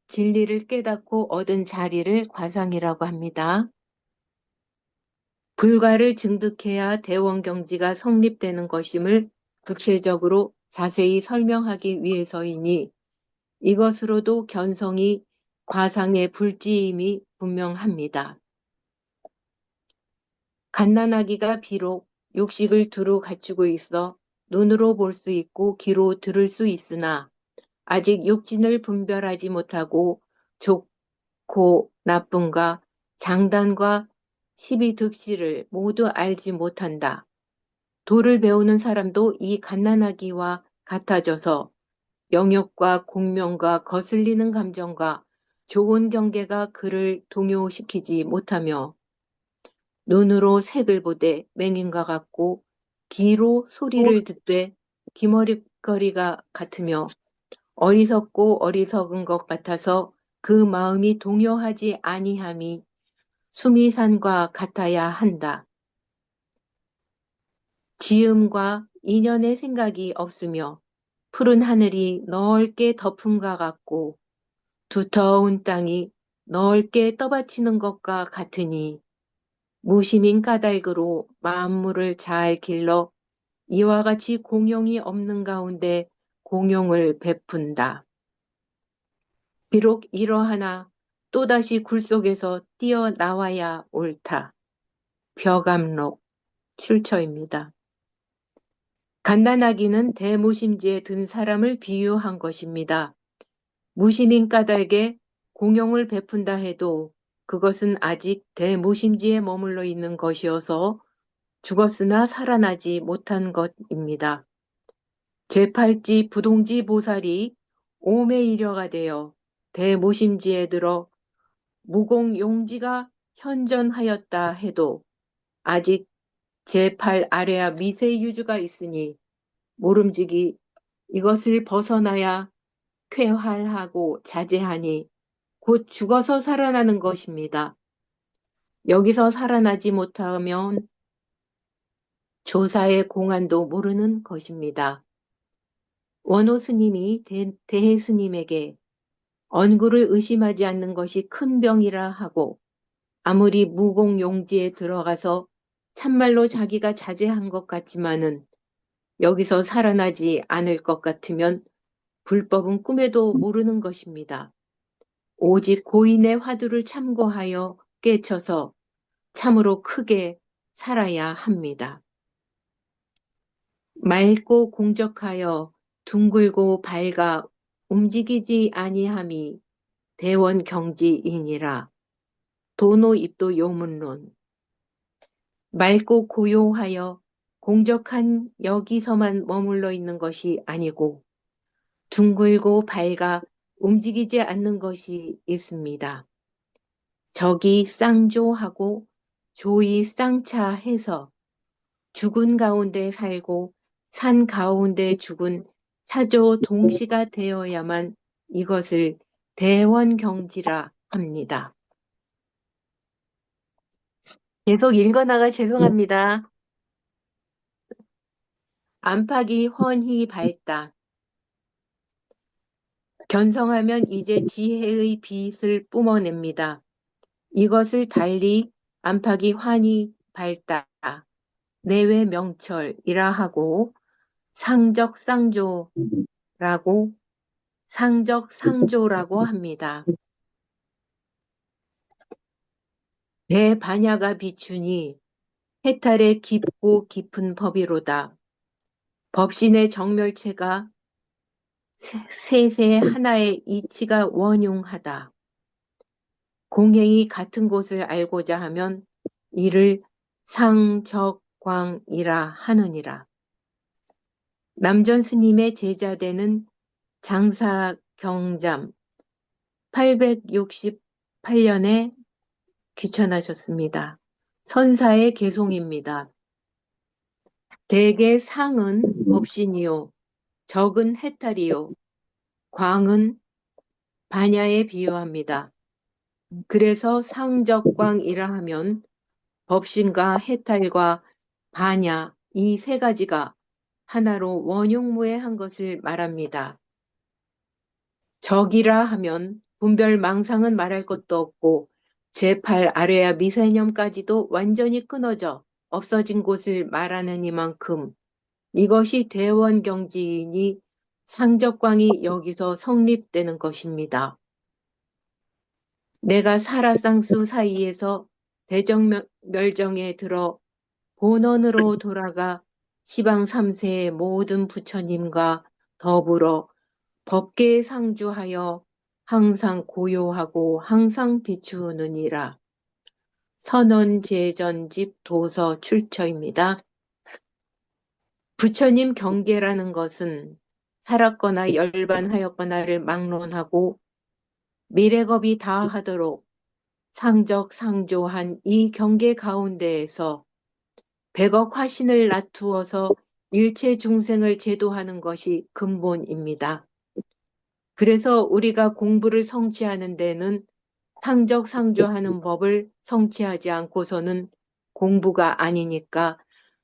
진리를 깨닫고 얻은 자리를 과상이라고 합니다. 불가를 증득해야 대원경지가 성립되는 것임을 구체적으로 자세히 설명하기 위해서이니 이것으로도 견성이 과상의 불지임이 분명합니다. 갓난아기가 비록 육식을 두루 갖추고 있어 눈으로 볼 수 있고 귀로 들을 수 있으나 아직 육진을 분별하지 못하고 좋고 나쁨과 장단과 시비득실을 모두 알지 못한다. 도를 배우는 사람도 이 갓난아기와 같아져서 영역과 공명과 거슬리는 감정과 좋은 경계가 그를 동요시키지 못하며 눈으로 색을 보되 맹인과 같고 귀로 소리를 듣되 기머리거리가 같으며 어리석고 어리석은 것 같아서 그 마음이 동요하지 아니함이 수미산과 같아야 한다. 지음과 인연의 생각이 없으며 푸른 하늘이 넓게 덮음과 같고 두터운 땅이 넓게 떠받치는 것과 같으니 무심인 까닭으로 만물을 잘 길러 이와 같이 공용이 없는 가운데 공용을 베푼다. 비록 이러하나 또다시 굴 속에서 뛰어나와야 옳다. 벼감록 출처입니다. 갓난아기는 대무심지에 든 사람을 비유한 것입니다. 무심인 까닭에 공용을 베푼다 해도 그것은 아직 대무심지에 머물러 있는 것이어서 죽었으나 살아나지 못한 것입니다. 제8지 부동지 보살이 오매이려가 되어 대무심지에 들어 무공용지가 현전하였다 해도 아직 제8 아래야 미세유주가 있으니 모름지기 이것을 벗어나야 쾌활하고 자제하니 곧 죽어서 살아나는 것입니다. 여기서 살아나지 못하면 조사의 공안도 모르는 것입니다. 원호 스님이 대해 스님에게 언구를 의심하지 않는 것이 큰 병이라 하고 아무리 무공용지에 들어가서 참말로 자기가 자제한 것 같지만은 여기서 살아나지 않을 것 같으면 불법은 꿈에도 모르는 것입니다. 오직 고인의 화두를 참고하여 깨쳐서 참으로 크게 살아야 합니다. 맑고 공적하여 둥글고 밝아 움직이지 아니함이 대원경지이니라. 도노입도 요문론. 맑고 고요하여 공적한 여기서만 머물러 있는 것이 아니고 둥글고 밝아 움직이지 않는 것이 있습니다. 적이 쌍조하고 조이 쌍차해서 죽은 가운데 살고 산 가운데 죽은 사조 동시가 되어야만 이것을 대원경지라 합니다. 계속 읽어나가 죄송합니다. 안팎이 훤히 밝다. 견성하면 이제 지혜의 빛을 뿜어냅니다. 이것을 달리 안팎이 환히 밝다. 내외 명철이라 하고 상적상조라고 합니다. 대반야가 비추니 해탈의 깊고 깊은 법이로다. 법신의 정멸체가 세세 하나의 이치가 원흉하다. 공행이 같은 곳을 알고자 하면 이를 상적광이라 하느니라. 남전 스님의 제자되는 장사경잠 868년에 귀천하셨습니다. 선사의 개송입니다. 대개 상은 법신이요, 적은 해탈이요, 광은 반야에 비유합니다. 그래서 상적광이라 하면 법신과 해탈과 반야 이 세 가지가 하나로 원흉무해한 것을 말합니다. 적이라 하면 분별망상은 말할 것도 없고 제8 아래야 미세념까지도 완전히 끊어져 없어진 곳을 말하는 이만큼 이것이 대원경지이니 상적광이 여기서 성립되는 것입니다. 내가 사라쌍수 사이에서 대정멸정에 들어 본원으로 돌아가 시방 3세의 모든 부처님과 더불어 법계에 상주하여 항상 고요하고 항상 비추느니라. 선원제전집 도서 출처입니다. 부처님 경계라는 것은 살았거나 열반하였거나를 막론하고 미래겁이 다하도록 상적상조한 이 경계 가운데에서 백억 화신을 낮추어서 일체 중생을 제도하는 것이 근본입니다. 그래서 우리가 공부를 성취하는 데는 상적상조하는 법을 성취하지 않고서는 공부가 아니니까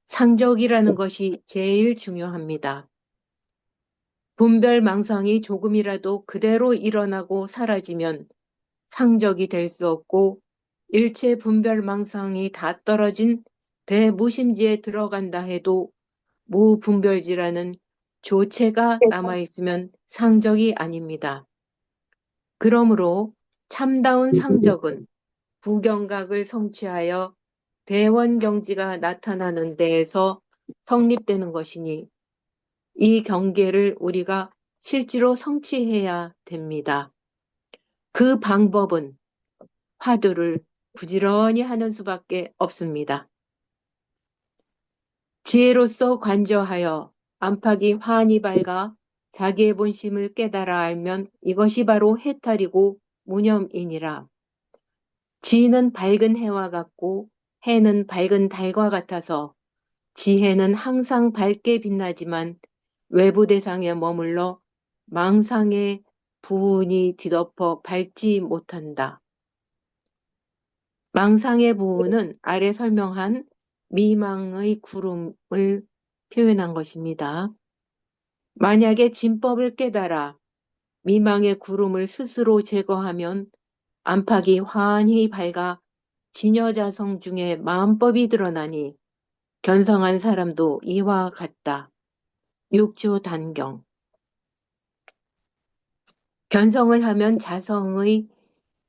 상적이라는 것이 제일 중요합니다. 분별망상이 조금이라도 그대로 일어나고 사라지면 상적이 될 수 없고 일체 분별망상이 다 떨어진 대무심지에 들어간다 해도 무분별지라는 조체가 남아있으면 상적이 아닙니다. 그러므로 참다운 상적은 구경각을 성취하여 대원경지가 나타나는 데에서 성립되는 것이니 이 경계를 우리가 실제로 성취해야 됩니다. 그 방법은 화두를 부지런히 하는 수밖에 없습니다. 지혜로서 관저하여 안팎이 환히 밝아 자기의 본심을 깨달아 알면 이것이 바로 해탈이고 무념이니라. 지혜는 밝은 해와 같고 해는 밝은 달과 같아서 지혜는 항상 밝게 빛나지만 외부 대상에 머물러 망상의 부운이 뒤덮어 밝지 못한다. 망상의 부운은 아래 설명한 미망의 구름을 표현한 것입니다. 만약에 진법을 깨달아 미망의 구름을 스스로 제거하면 안팎이 환히 밝아 진여자성 중에 마음법이 드러나니 견성한 사람도 이와 같다. 육조 단경. 견성을 하면 자성의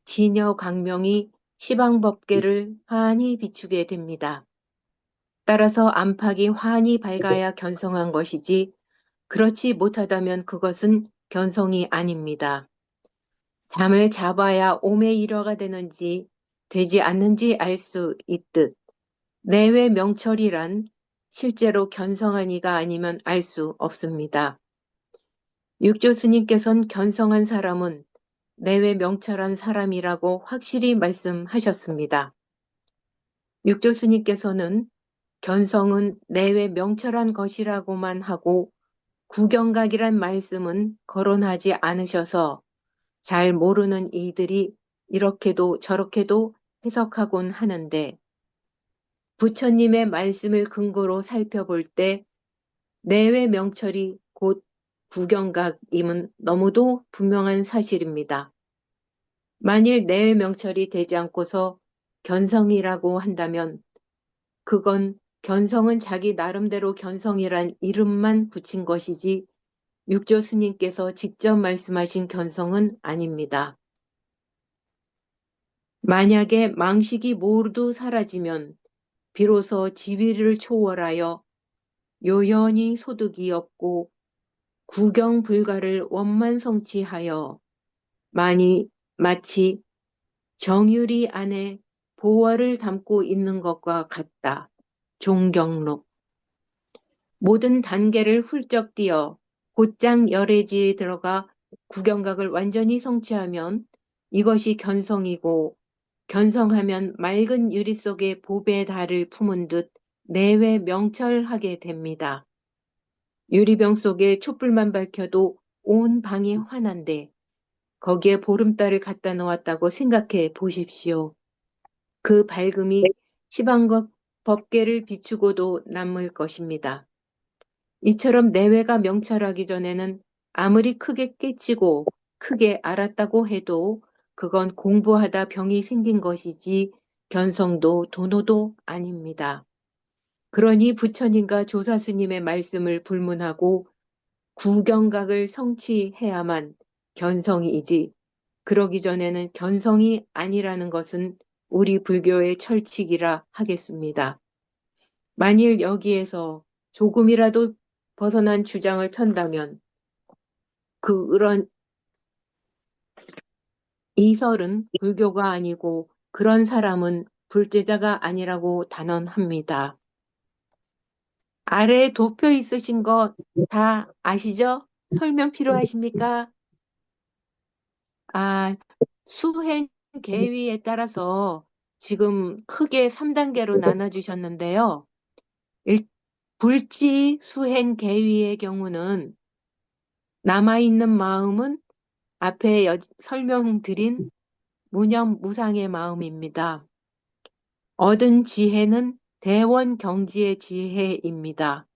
진여 광명이 시방법계를 환히 비추게 됩니다. 따라서 안팎이 환히 밝아야 견성한 것이지 그렇지 못하다면 그것은 견성이 아닙니다. 잠을 잡아야 오매 일어가 되는지 되지 않는지 알 수 있듯 내외 명철이란 실제로 견성한 이가 아니면 알 수 없습니다. 육조 스님께서는 견성한 사람은 내외 명철한 사람이라고 확실히 말씀하셨습니다. 육조 스님께서는 견성은 내외 명철한 것이라고만 하고 구경각이란 말씀은 거론하지 않으셔서 잘 모르는 이들이 이렇게도 저렇게도 해석하곤 하는데 부처님의 말씀을 근거로 살펴볼 때 내외 명철이 곧 구경각임은 너무도 분명한 사실입니다. 만일 내외 명철이 되지 않고서 견성이라고 한다면 그건 견성은 자기 나름대로 견성이란 이름만 붙인 것이지 육조 스님께서 직접 말씀하신 견성은 아닙니다. 만약에 망식이 모두 사라지면 비로소 지위를 초월하여 요연히 소득이 없고 구경 불가를 원만 성취하여 마치 정유리 안에 보화를 담고 있는 것과 같다. 종경록. 모든 단계를 훌쩍 뛰어 곧장 열애지에 들어가 구경각을 완전히 성취하면 이것이 견성이고 견성하면 맑은 유리 속에 보배 달을 품은 듯 내외 명철하게 됩니다. 유리병 속에 촛불만 밝혀도 온 방이 환한데 거기에 보름달을 갖다 놓았다고 생각해 보십시오. 그 밝음이 시방각 법계를 비추고도 남을 것입니다. 이처럼 내외가 명철하기 전에는 아무리 크게 깨치고 크게 알았다고 해도 그건 공부하다 병이 생긴 것이지 견성도 도노도 아닙니다. 그러니 부처님과 조사스님의 말씀을 불문하고 구경각을 성취해야만 견성이지 그러기 전에는 견성이 아니라는 것은 우리 불교의 철칙이라 하겠습니다. 만일 여기에서 조금이라도 벗어난 주장을 편다면 그런 이설은 불교가 아니고 그런 사람은 불제자가 아니라고 단언합니다. 아래에 도표 있으신 거 다 아시죠? 설명 필요하십니까? 아, 수행 계위에 따라서 지금 크게 3단계로 나눠주셨는데요. 일, 불지 수행 계위의 경우는 남아있는 마음은 앞에 설명드린 무념무상의 마음입니다. 얻은 지혜는 대원 경지의 지혜입니다.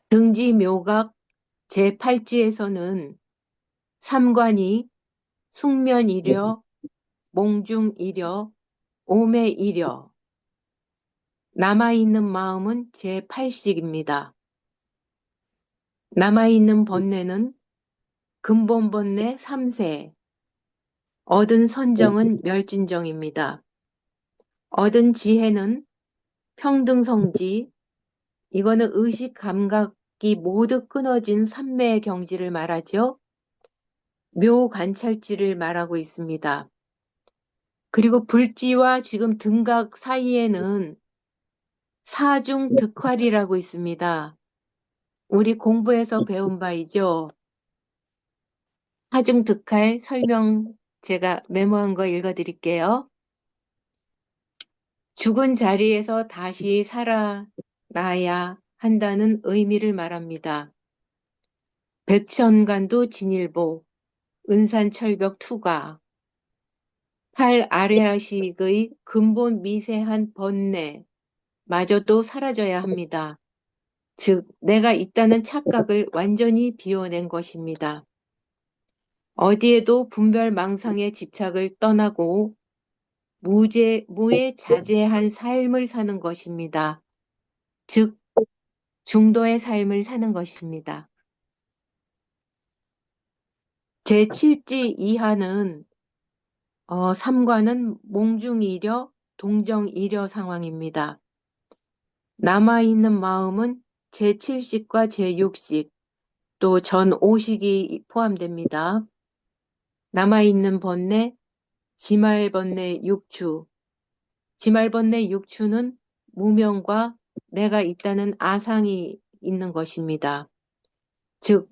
등지 묘각 제8지에서는 삼관이 숙면이려, 몽중이려, 오매이려, 남아있는 마음은 제8식입니다. 남아있는 번뇌는 근본 번뇌 3세, 얻은 선정은 멸진정입니다. 얻은 지혜는 평등성지, 이거는 의식 감각이 모두 끊어진 삼매의 경지를 말하죠. 묘관찰지를 말하고 있습니다. 그리고 불지와 지금 등각 사이에는 사중 득활이라고 있습니다. 우리 공부에서 배운 바이죠. 사중 득활 설명 제가 메모한 거 읽어드릴게요. 죽은 자리에서 다시 살아나야 한다는 의미를 말합니다. 백천간도 진일보, 은산철벽 투가, 팔 아래아식의 근본 미세한 번뇌, 마저도 사라져야 합니다. 즉, 내가 있다는 착각을 완전히 비워낸 것입니다. 어디에도 분별 망상의 집착을 떠나고 무에 자제한 삶을 사는 것입니다. 즉, 중도의 삶을 사는 것입니다. 제7지 이하는 삼과는 몽중이려, 동정이려 상황입니다. 남아있는 마음은 제7식과 제6식, 또 전 5식이 포함됩니다. 남아있는 번뇌, 지말번뇌 6추. 지말번뇌 6추는 무명과 내가 있다는 아상이 있는 것입니다. 즉,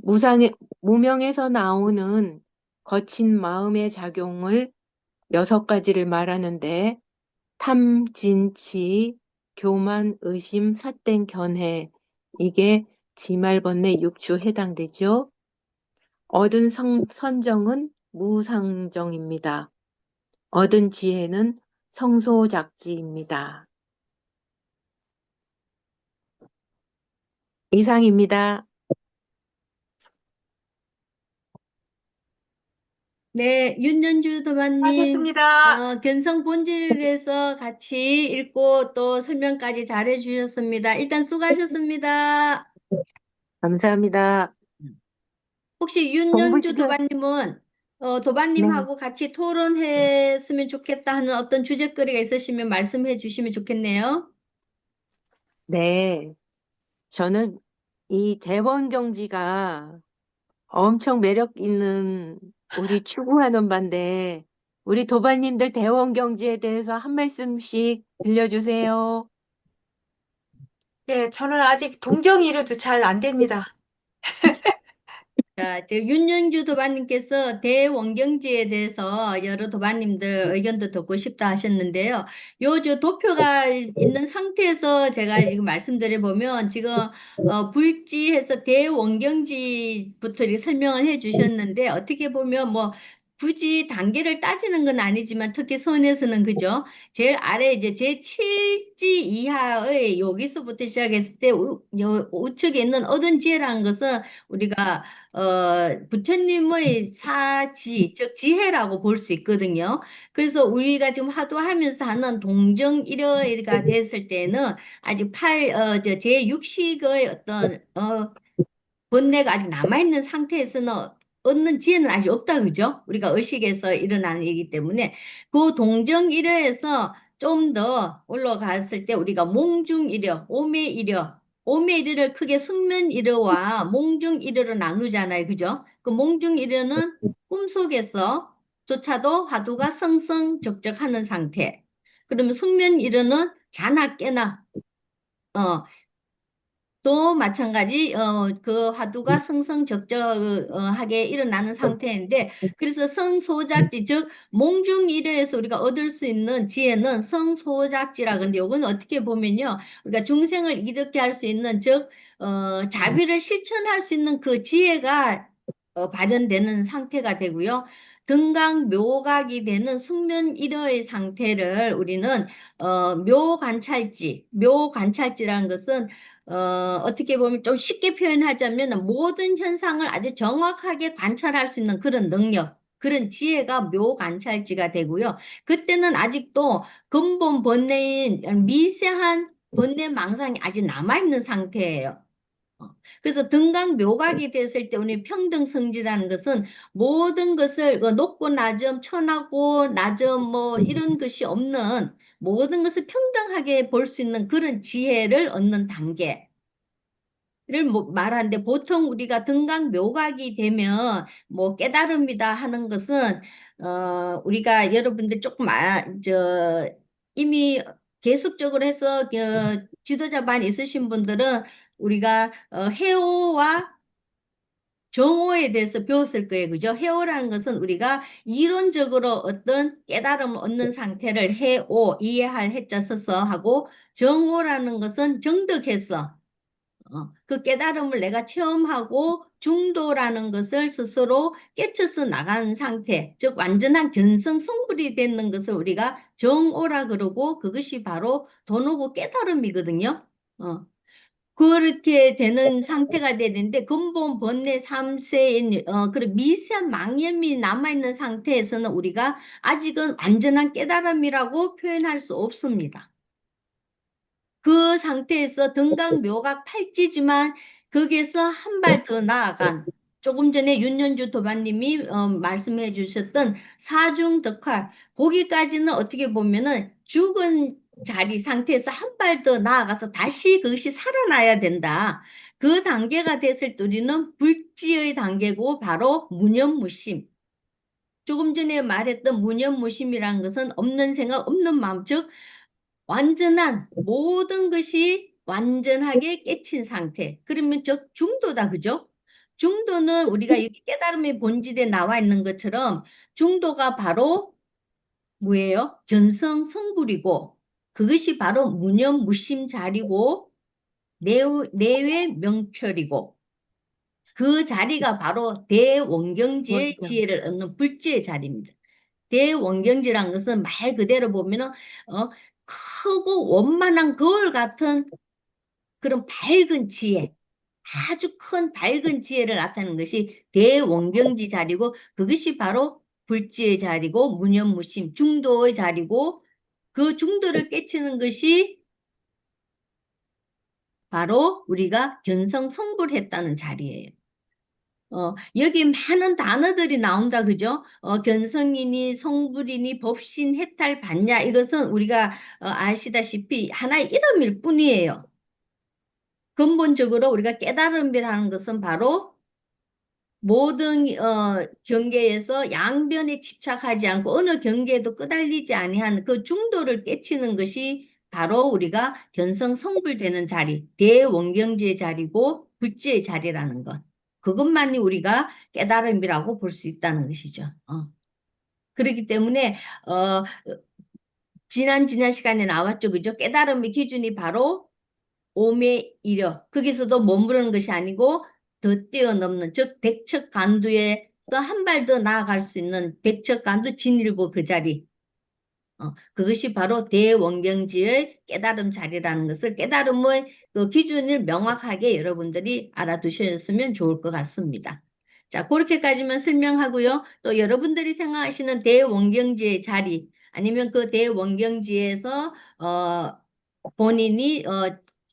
무명에서 나오는 거친 마음의 작용을 6가지를 말하는데, 탐, 진, 치, 교만, 의심, 사땡, 견해. 이게 지말번뇌 6추 해당되죠. 얻은 선정은 무상정입니다. 얻은 지혜는 성소작지입니다. 이상입니다. 네, 윤전주 도마님, 하셨습니다. 견성 본질에 대해서 같이 읽고 또 설명까지 잘해 주셨습니다. 일단 수고하셨습니다. 감사합니다. 혹시 공부 윤전주 시간, 도마님은 네, 도마님하고 같이 토론했으면 좋겠다 하는 어떤 주제거리가 있으시면 말씀해 주시면 좋겠네요. 네. 저는 이 대원경지가 엄청 매력 있는 우리 추구하는 반대, 우리 도반님들 대원경지에 대해서 한 말씀씩 들려주세요. 예, 저는 아직 동정이루도 잘 안 됩니다. 자, 윤영주 도반님께서 대원경지에 대해서 여러 도반님들 의견도 듣고 싶다 하셨는데요. 도표가 있는 상태에서 제가 지금 말씀드려 보면 지금 불지해서 대원경지부터 이렇게 설명을 해 주셨는데 어떻게 보면 뭐 굳이 단계를 따지는 건 아니지만 특히 선에서는 그죠? 제일 아래 이제 제7지 이하의 여기서부터 시작했을 때 우측에 있는 얻은지혜라는 것은 우리가 부처님의 사지, 즉 지혜라고 볼 수 있거든요. 그래서 우리가 지금 화두하면서 하는 동정이러가 됐을 때는 아직 제6식의 어떤, 번뇌가 아직 남아있는 상태에서는 얻는 지혜는 아직 없다, 그죠? 우리가 의식에서 일어나는 일이기 때문에 그 동정이러에서 좀 더 올라갔을 때 우리가 몽중이러, 오매이러, 오매이러를 크게 숙면이러와 몽중이러로 나누잖아요, 그죠? 그 몽중이러는 꿈속에서조차도 화두가 성성적적하는 상태. 그러면 숙면이러는 자나 깨나 어, 또 마찬가지 그 화두가 성성적적하게 일어나는 상태인데 그래서 성소작지 즉 몽중일해에서 우리가 얻을 수 있는 지혜는 성소작지라 그러는데 이건 어떻게 보면요 우리가 중생을 이롭게 할 수 있는 즉 자비를 실천할 수 있는 그 지혜가 발현되는 상태가 되고요. 등강묘각이 되는 숙면일어의 상태를 우리는 묘관찰지라는 것은 어떻게 보면 좀 쉽게 표현하자면 모든 현상을 아주 정확하게 관찰할 수 있는 그런 능력, 그런 지혜가 묘관찰지가 되고요. 그때는 아직도 근본 번뇌인 미세한 번뇌 망상이 아직 남아있는 상태예요. 그래서 등강묘각이 됐을 때 우리 평등성지라는 것은 모든 것을 높고 낮음, 천하고 낮음 뭐 이런 것이 없는 모든 것을 평등하게 볼 수 있는 그런 지혜를 얻는 단계. 를 말하는데 보통 우리가 등강묘각이 되면 뭐 깨달음이다 하는 것은 우리가 여러분들 조금 이미 계속적으로 해서 지도자반 있으신 분들은 우리가 해오와 정오에 대해서 배웠을 거예요. 그죠? 해오라는 것은 우리가 이론적으로 어떤 깨달음을 얻는 상태를 해오, 이해할 해자 써서 하고 정오라는 것은 정득해서 그 깨달음을 내가 체험하고 중도라는 것을 스스로 깨쳐서 나가는 상태, 즉 완전한 견성 성불이 되는 것을 우리가 정오라 그러고 그것이 바로 도노고 깨달음이거든요. 어, 그렇게 되는 상태가 되는데 근본 번뇌 3세인 그런 미세한 망념이 남아있는 상태에서는 우리가 아직은 완전한 깨달음이라고 표현할 수 없습니다. 그 상태에서 등강묘각 팔찌지만 거기에서 한 발 더 나아간 조금 전에 윤현주 도반님이 말씀해 주셨던 사중덕화 거기까지는 어떻게 보면은 죽은 자리 상태에서 한 발 더 나아가서 다시 그것이 살아나야 된다. 그 단계가 됐을 때 우리는 불지의 단계고 바로 무념무심. 조금 전에 말했던 무념무심이라는 것은 없는 생각, 없는 마음, 즉 완전한 모든 것이 완전하게 깨친 상태. 그러면 저 중도다, 그죠? 중도는 우리가 여기 깨달음의 본질에 나와 있는 것처럼 중도가 바로 뭐예요? 견성 성불이고 그것이 바로 무념 무심 자리고 내외 명철이고 그 자리가 바로 대원경지의 원경. 지혜를 얻는 불지의 자리입니다. 대원경지란 것은 말 그대로 보면은 크고 원만한 거울 같은 그런 밝은 지혜, 아주 큰 밝은 지혜를 나타내는 것이 대원경지 자리고 그것이 바로 불지의 자리고 무념무심 중도의 자리고 그 중도를 깨치는 것이 바로 우리가 견성성불했다는 자리예요. 여기 많은 단어들이 나온다, 그죠? 견성이니, 성불이니, 법신, 해탈, 받냐, 이것은 우리가 아시다시피 하나의 이름일 뿐이에요. 근본적으로 우리가 깨달음이라는 것은 바로 모든 경계에서 양변에 집착하지 않고 어느 경계에도 끄달리지 아니한 그 중도를 깨치는 것이 바로 우리가 견성성불되는 자리, 대원경지의 자리고 불지의 자리라는 것. 그것만이 우리가 깨달음이라고 볼 수 있다는 것이죠. 그렇기 때문에 지난 시간에 나왔죠, 그죠? 깨달음의 기준이 바로 오매 이력 거기서도 머무르는 것이 아니고 더 뛰어넘는 즉 백척간두에서 한 발 더 나아갈 수 있는 백척간두 진일보 그 자리 그것이 바로 대원경지의 깨달음 자리라는 것을 깨달음의 그 기준을 명확하게 여러분들이 알아두셨으면 좋을 것 같습니다. 자, 그렇게까지만 설명하고요. 또 여러분들이 생각하시는 대원경지의 자리 아니면 그 대원경지에서 본인이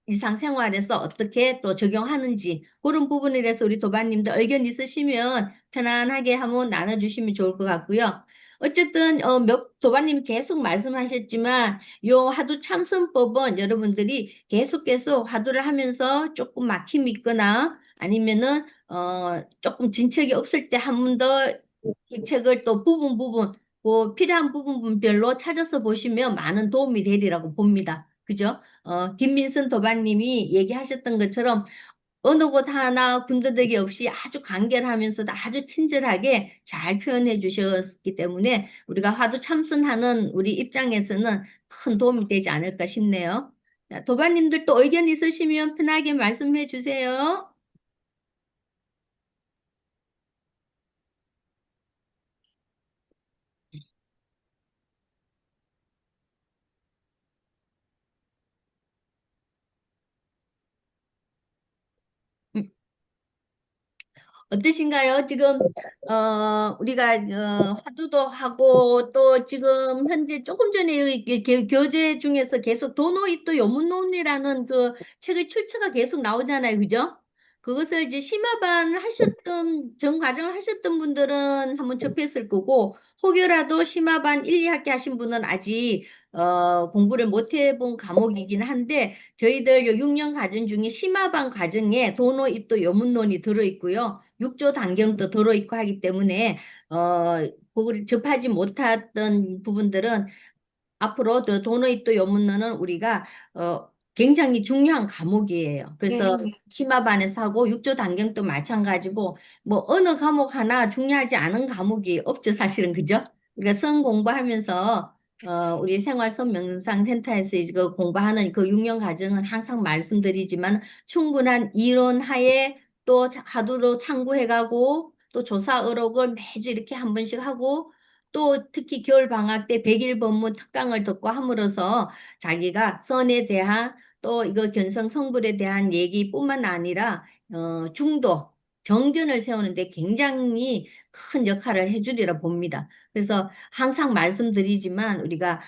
일상생활에서 어떻게 또 적용하는지 그런 부분에 대해서 우리 도반님도 의견 있으시면 편안하게 한번 나눠주시면 좋을 것 같고요. 어쨌든 도반님 계속 말씀하셨지만 요 화두 참선법은 여러분들이 계속 화두를 하면서 조금 막힘이 있거나 아니면은 조금 진척이 없을 때 한 번 더 이 책을 또 부분 그 필요한 부분별로 찾아서 보시면 많은 도움이 되리라고 봅니다. 그죠? 김민선 도반님이 얘기하셨던 것처럼 어느 곳 하나 군더더기 없이 아주 간결하면서도 아주 친절하게 잘 표현해 주셨기 때문에 우리가 화두 참선하는 우리 입장에서는 큰 도움이 되지 않을까 싶네요. 자, 도반님들 또 의견 있으시면 편하게 말씀해 주세요. 음, 어떠신가요? 지금 우리가 화두도 하고 또 지금 현재 조금 전에 교재 중에서 계속 도노이토 요문론이라는 그 책의 출처가 계속 나오잖아요, 그죠? 그것을 이제 심화반 하셨던 전 과정을 하셨던 분들은 한번 접했을 거고 혹여라도 심화반 1, 2학기 하신 분은 아직 공부를 못 해본 과목이긴 한데 저희들 요 6년 과정 중에 심화반 과정에 도노이토 요문론이 들어있고요. 6조 단경도 들어있고 하기 때문에 그걸 접하지 못했던 부분들은 앞으로 더 도너이 또 요문론은 우리가 굉장히 중요한 과목이에요. 그래서 네. 심화반에서 하고 6조 단경도 마찬가지고 뭐 어느 과목 하나 중요하지 않은 과목이 없죠, 사실은 그죠? 우리가 성 공부하면서 우리 생활선 명상센터에서 이거 공부하는 그 6년 과정은 항상 말씀드리지만 충분한 이론 하에 또 하두로 참고해가고 또 조사 의록을 매주 이렇게 한 번씩 하고 또 특히 겨울 방학 때 100일 법문 특강을 듣고 함으로써 자기가 선에 대한 또 이거 견성 성불에 대한 얘기뿐만 아니라 중도 정견을 세우는데 굉장히 큰 역할을 해주리라 봅니다. 그래서 항상 말씀드리지만 우리가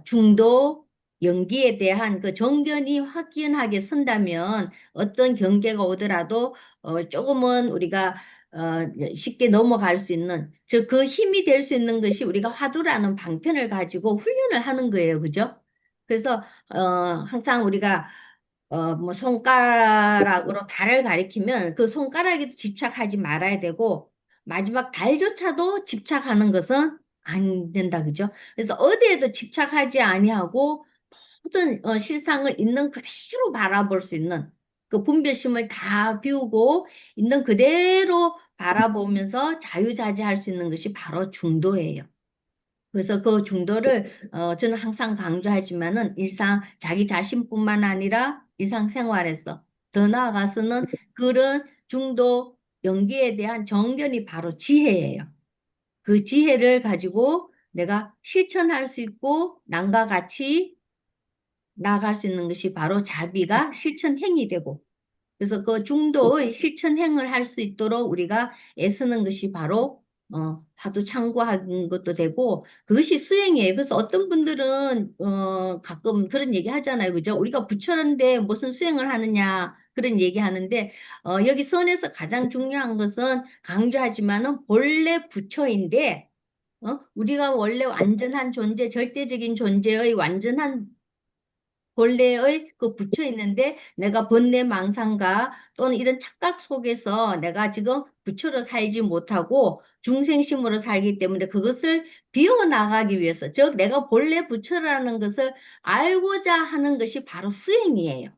중도 연기에 대한 그 정견이 확연하게 선다면 어떤 경계가 오더라도 조금은 우리가 쉽게 넘어갈 수 있는, 즉, 그 힘이 될 수 있는 것이 우리가 화두라는 방편을 가지고 훈련을 하는 거예요. 그죠? 그래서, 항상 우리가, 뭐, 손가락으로 달을 가리키면 그 손가락에도 집착하지 말아야 되고, 마지막 달조차도 집착하는 것은 안 된다. 그죠? 그래서 어디에도 집착하지 아니하고, 모든 실상을 있는 그대로 바라볼 수 있는 그 분별심을 다 비우고 있는 그대로 바라보면서 자유자재할 수 있는 것이 바로 중도예요. 그래서 그 중도를 저는 항상 강조하지만은 일상 자기 자신뿐만 아니라 일상생활에서 더 나아가서는 그런 중도 연기에 대한 정견이 바로 지혜예요. 그 지혜를 가지고 내가 실천할 수 있고 남과 같이 나아갈 수 있는 것이 바로 자비가 실천행이 되고 그래서 그 중도의 실천행을 할 수 있도록 우리가 애쓰는 것이 바로 화두 참고하는 것도 되고 그것이 수행이에요. 그래서 어떤 분들은 가끔 그런 얘기 하잖아요. 그죠? 우리가 부처인데 무슨 수행을 하느냐 그런 얘기 하는데 여기 선에서 가장 중요한 것은 강조하지만은 본래 부처인데 우리가 원래 완전한 존재, 절대적인 존재의 완전한 본래의 그 부처 있는데 내가 번뇌 망상과 또는 이런 착각 속에서 내가 지금 부처로 살지 못하고 중생심으로 살기 때문에 그것을 비워나가기 위해서 즉 내가 본래 부처라는 것을 알고자 하는 것이 바로 수행이에요.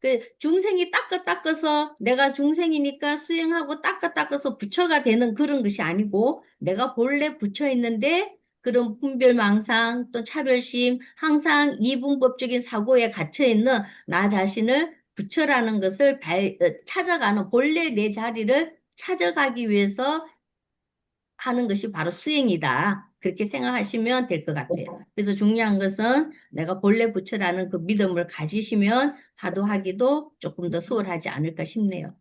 그 중생이 닦아서 내가 중생이니까 수행하고 닦아서 부처가 되는 그런 것이 아니고 내가 본래 부처 있는데 그런 분별망상 또 차별심 항상 이분법적인 사고에 갇혀 있는 나 자신을 부처라는 것을 찾아가는 본래 내 자리를 찾아가기 위해서 하는 것이 바로 수행이다. 그렇게 생각하시면 될 것 같아요. 그래서 중요한 것은 내가 본래 부처라는 그 믿음을 가지시면 화두하기도 조금 더 수월하지 않을까 싶네요.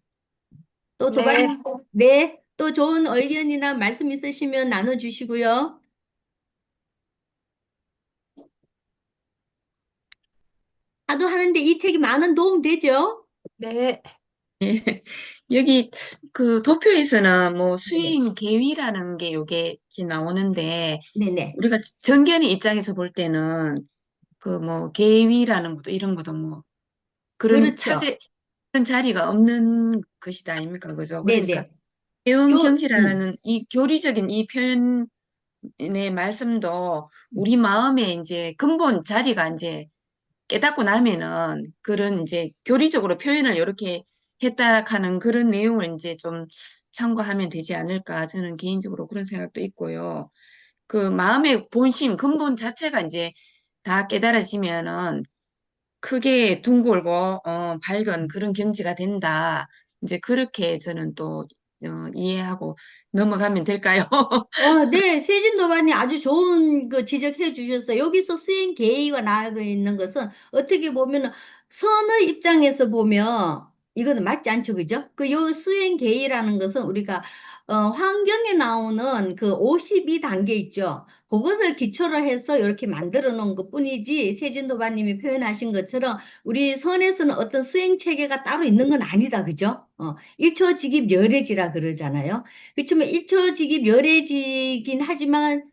또 네. 도반님, 네, 또 좋은 의견이나 말씀 있으시면 나눠주시고요. 화두하는데 이 책이 많은 도움 되죠? 네. 예. 여기 그 도표에서는 뭐 네네. 수행 계위라는 게 요게 이렇게 나오는데 네네. 우리가 정견의 입장에서 볼 때는 그 뭐 계위라는 것도 이런 것도 뭐 그런 그렇죠. 차제 그런 자리가 없는 것이다 아닙니까? 그죠? 그러니까 네네. 대응 교, 경지라는 이 교리적인 이 표현 네, 말씀도 우리 마음의 이제 근본 자리가 이제 깨닫고 나면은 그런 이제 교리적으로 표현을 이렇게 했다 하는 그런 내용을 이제 좀 참고하면 되지 않을까 저는 개인적으로 그런 생각도 있고요. 그 마음의 본심, 근본 자체가 이제 다 깨달아지면은 크게 둥글고 밝은 그런 경지가 된다. 이제 그렇게 저는 또 이해하고 넘어가면 될까요? 네, 세진도반이 아주 좋은 그 지적해 주셨어요. 여기서 수행 계의가 나와 있는 것은 어떻게 보면 선의 입장에서 보면 이거는 맞지 않죠, 그죠? 그 요 수행 계의라는 것은 우리가 환경에 나오는 그 52단계 있죠. 그것을 기초로 해서 이렇게 만들어 놓은 것뿐이지 세진도반님이 표현하신 것처럼 우리 선에서는 어떤 수행 체계가 따로 있는 건 아니다, 그죠? 일초직입 열애지라 그러잖아요. 그렇지만 일초직이 멸해지긴 하지만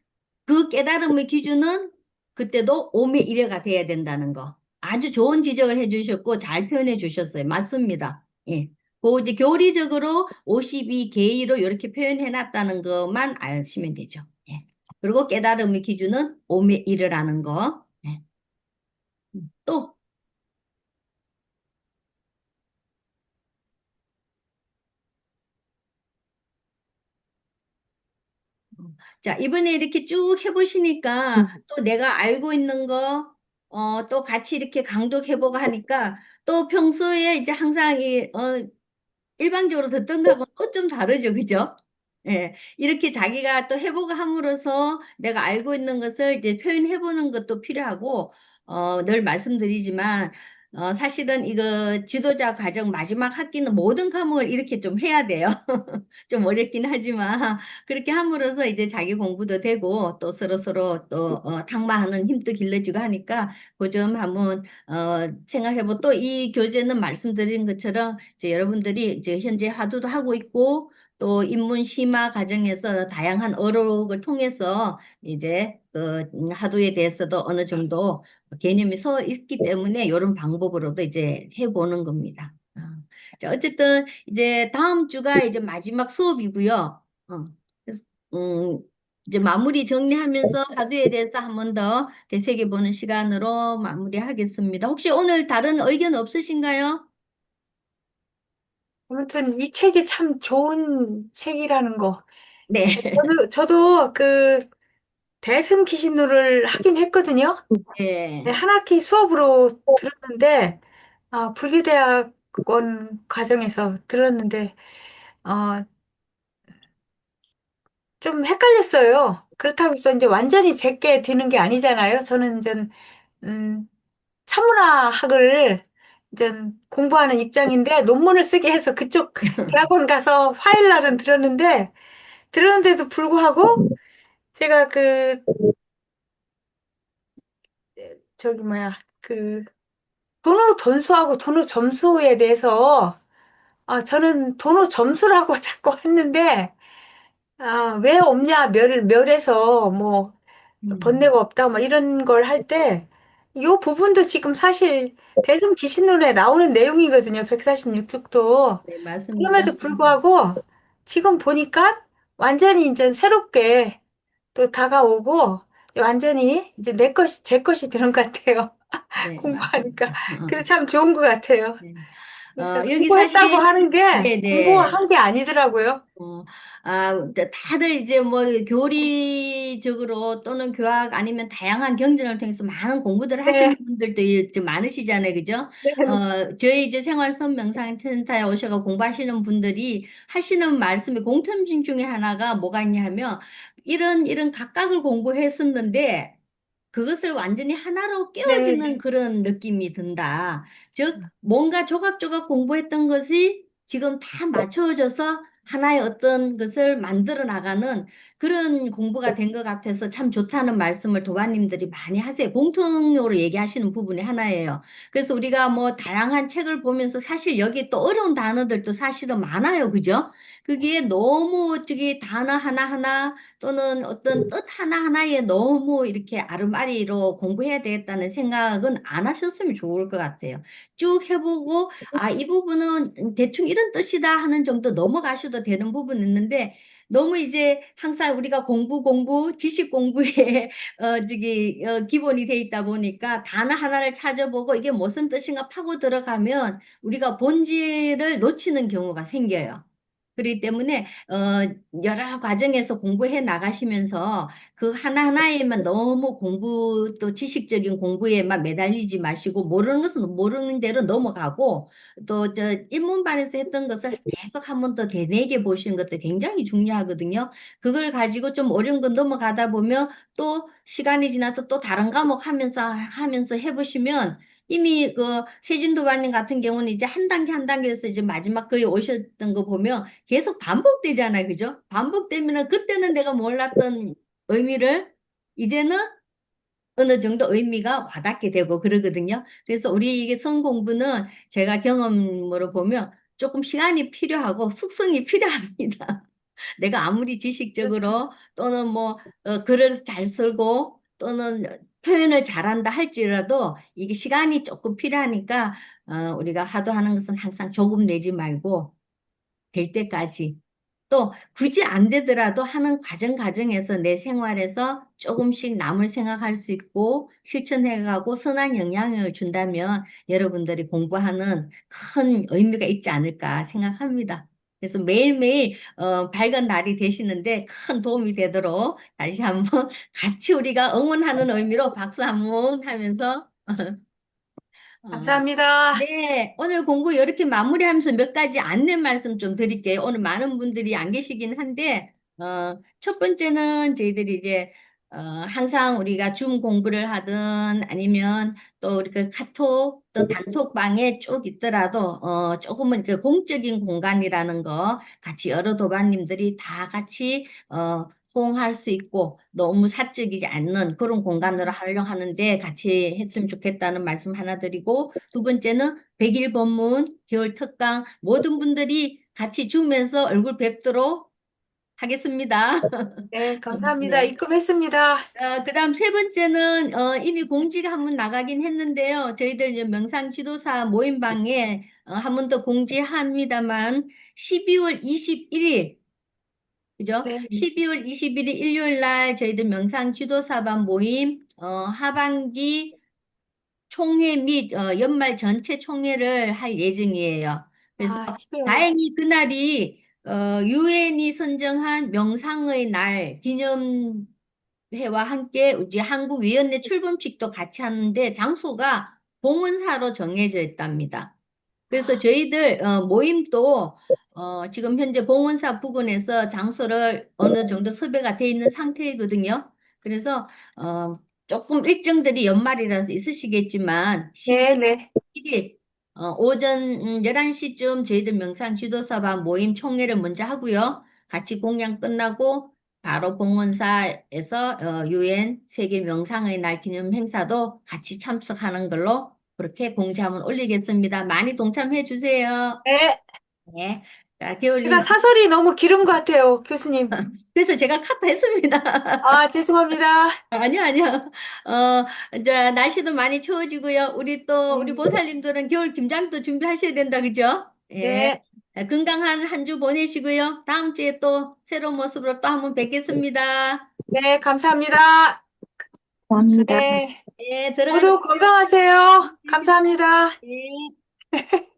그 깨달음의 기준은 그때도 오매 일회가 돼야 된다는 거. 아주 좋은 지적을 해주셨고 잘 표현해 주셨어요. 맞습니다. 예. 그 이제 교리적으로 52개의로 이렇게 표현해 놨다는 것만 아시면 되죠. 예. 그리고 깨달음의 기준은 오매 일회라는 거. 예. 또 자, 이번에 이렇게 쭉 해보시니까 또 내가 알고 있는 거, 또 같이 이렇게 강독해보고 하니까 또 평소에 이제 항상 일반적으로 듣던 거하고 또 좀 다르죠. 그죠? 예. 이렇게 자기가 또 해보고 함으로써 내가 알고 있는 것을 이제 표현해보는 것도 필요하고, 늘 말씀드리지만, 사실은 이거 지도자 과정 마지막 학기는 모든 과목을 이렇게 좀 해야 돼요. 좀 어렵긴 하지만, 그렇게 함으로써 이제 자기 공부도 되고, 또 서로서로 또, 탁마하는 힘도 길러지고 하니까, 그 점 한번, 생각해보, 또 이 교재는 말씀드린 것처럼, 이제 여러분들이 이제 현재 화두도 하고 있고 또 인문 심화 과정에서 다양한 어록을 통해서 이제 그 화두에 대해서도 어느 정도 개념이 서 있기 때문에 이런 방법으로도 이제 해보는 겁니다. 자, 어쨌든 이제 다음 주가 이제 마지막 수업이고요. 그래서, 이제 마무리 정리하면서 화두에 대해서 한 번 더 되새겨보는 시간으로 마무리하겠습니다. 혹시 오늘 다른 의견 없으신가요? 아무튼 이 책이 참 좋은 책이라는 거. 네. 저도 그 대승기신호를 하긴 했거든요. 네, 네. 한 학기 수업으로 들었는데, 불교대학원 과정에서 들었는데, 어, 좀 헷갈렸어요. 그렇다고 해서 이제 완전히 제게 되는 게 아니잖아요. 저는 이제, 음, 천문화학을 이제 공부하는 입장인데, 논문을 쓰게 해서 그쪽 대학원 가서 화요일날은 들었는데도 불구하고, 제가 저기 뭐야, 도노 돈수하고 도노 점수에 대해서, 저는 도노 점수라고 자꾸 했는데, 왜 없냐, 멸해서, 뭐, 음, 번뇌가 없다, 뭐, 이런 걸 할 때, 이 부분도 지금 사실 대승 기신론에 나오는 내용이거든요, 146쪽도. 네, 맞습니다. 그럼에도 불구하고, 지금 보니까 완전히 이제 새롭게 또 다가오고, 완전히 이제 제 것이 되는 것 같아요. 네, 공부하니까. 맞습니다. 그래서 참 좋은 것 같아요. 네. 그래서 여기 공부했다고 사실, 하는 게 네네. 공부한 게 아니더라고요. 다들 이제 뭐 교리적으로 또는 교학 아니면 다양한 경전을 통해서 많은 공부들을 하시는 네. 분들도 이제 많으시잖아요. 그죠? 네. 저희 이제 생활선 명상센터에 오셔서 공부하시는 분들이 하시는 말씀이 공통점 중에 하나가 뭐가 있냐 하면 이런 각각을 공부했었는데 그것을 완전히 하나로 네. 깨어지는 그런 느낌이 든다. 즉, 뭔가 조각조각 공부했던 것이 지금 다 맞춰져서 하나의 어떤 것을 만들어 나가는 그런 공부가 된 것 같아서 참 좋다는 말씀을 도반님들이 많이 하세요. 공통으로 얘기하시는 부분이 하나예요. 그래서 우리가 뭐 다양한 책을 보면서 사실 여기 또 어려운 단어들도 사실은 많아요. 그죠? 그게 너무 저기 단어 하나하나 또는 어떤 뜻 하나하나에 너무 이렇게 아르마리로 공부해야 되겠다는 생각은 안 하셨으면 좋을 것 같아요. 쭉 해보고, 이 부분은 대충 이런 뜻이다 하는 정도 넘어가셔도 더 되는 부분은 있는데 너무 이제 항상 우리가 지식 공부에 기본이 돼 있다 보니까 단어 하나를 찾아보고 이게 무슨 뜻인가 파고 들어가면 우리가 본질을 놓치는 경우가 생겨요. 그렇기 때문에 여러 과정에서 공부해 나가시면서 그 하나하나에만 너무 또 지식적인 공부에만 매달리지 마시고 모르는 것은 모르는 대로 넘어가고 또 저 입문반에서 했던 것을 계속 한 번 더 되뇌게 보시는 것도 굉장히 중요하거든요. 그걸 가지고 좀 어려운 거 넘어가다 보면 또 시간이 지나서 또 다른 과목 하면서 해보시면 이미 그 세진도반님 같은 경우는 이제 한 단계 한 단계에서 이제 마지막 거에 오셨던 거 보면 계속 반복되잖아요. 그죠? 반복되면은 그때는 내가 몰랐던 의미를 이제는 어느 정도 의미가 와닿게 되고 그러거든요. 그래서 우리 이게 성 공부는 제가 경험으로 보면 조금 시간이 필요하고 숙성이 필요합니다. 내가 아무리 그렇죠. 지식적으로 또는 뭐 글을 잘 쓰고 또는 표현을 잘한다 할지라도 이게 시간이 조금 필요하니까 우리가 하도하는 것은 항상 조금 내지 말고 될 때까지 또 굳이 안 되더라도 하는 과정에서 내 생활에서 조금씩 남을 생각할 수 있고 실천해가고 선한 영향을 준다면 여러분들이 공부하는 큰 의미가 있지 않을까 생각합니다. 그래서 매일매일 밝은 날이 되시는데 큰 도움이 되도록 다시 한번 같이 우리가 응원하는 의미로 박수 한번 하면서 어, 감사합니다. 네, 오늘 공부 이렇게 마무리하면서 몇 가지 안내 말씀 좀 드릴게요. 오늘 많은 분들이 안 계시긴 한데, 첫 번째는 저희들이 이제, 항상 우리가 줌 공부를 하든 아니면 또 이렇게 카톡, 또 단톡방에 쭉 있더라도, 조금은 이렇게 공적인 공간이라는 거 같이 여러 도반님들이 다 같이, 호응할 수 있고 너무 사적이지 않는 그런 공간으로 하려고 하는데 같이 했으면 좋겠다는 말씀 하나 드리고 두 번째는 100일 법문, 겨울 특강 모든 분들이 같이 주면서 얼굴 뵙도록 하겠습니다. 네, 감사합니다. 네. 입금했습니다. 그다음 세 번째는 이미 공지가 한 번 나가긴 했는데요. 저희들 이제 명상 지도사 모임방에 한 번 더 공지합니다만 12월 21일 그죠? 네. 12월 21일 일요일 날 저희들 명상 지도사반 모임 하반기 총회 및 연말 전체 총회를 할 예정이에요. 그래서 아, 12월. 다행히 그날이 유엔이 선정한 명상의 날 기념회와 함께 이제 한국위원회 출범식도 같이 하는데 장소가 봉은사로 정해져 있답니다. 그래서 저희들 모임도 지금 현재 봉원사 부근에서 장소를 어느 정도 섭외가 돼 있는 상태이거든요. 그래서 조금 일정들이 연말이라서 있으시겠지만 네, 12월 네. 1일 오전 11시쯤 저희들 명상 지도사반 모임 총회를 먼저 하고요. 같이 공양 끝나고 바로 봉원사에서 유엔 세계 명상의 날 기념 행사도 같이 참석하는 걸로 그렇게 공지 한번 올리겠습니다. 많이 동참해 주세요. 네. 네. 자, 제가 개월님. 사설이 너무 길은 것 같아요, 교수님. 그래서 제가 카트 했습니다. 아, 죄송합니다. 아니요, 아니요. 이제 날씨도 많이 추워지고요. 우리 네. 보살님들은 겨울 김장도 준비하셔야 된다, 그죠? 예. 네, 건강한 한 주 보내시고요. 다음 주에 또 새로운 모습으로 또 한번 뵙겠습니다. 네, 감사합니다. 감사합니다. 네, 예, 모두 들어가세요. 건강하세요. 감사합니다. 예.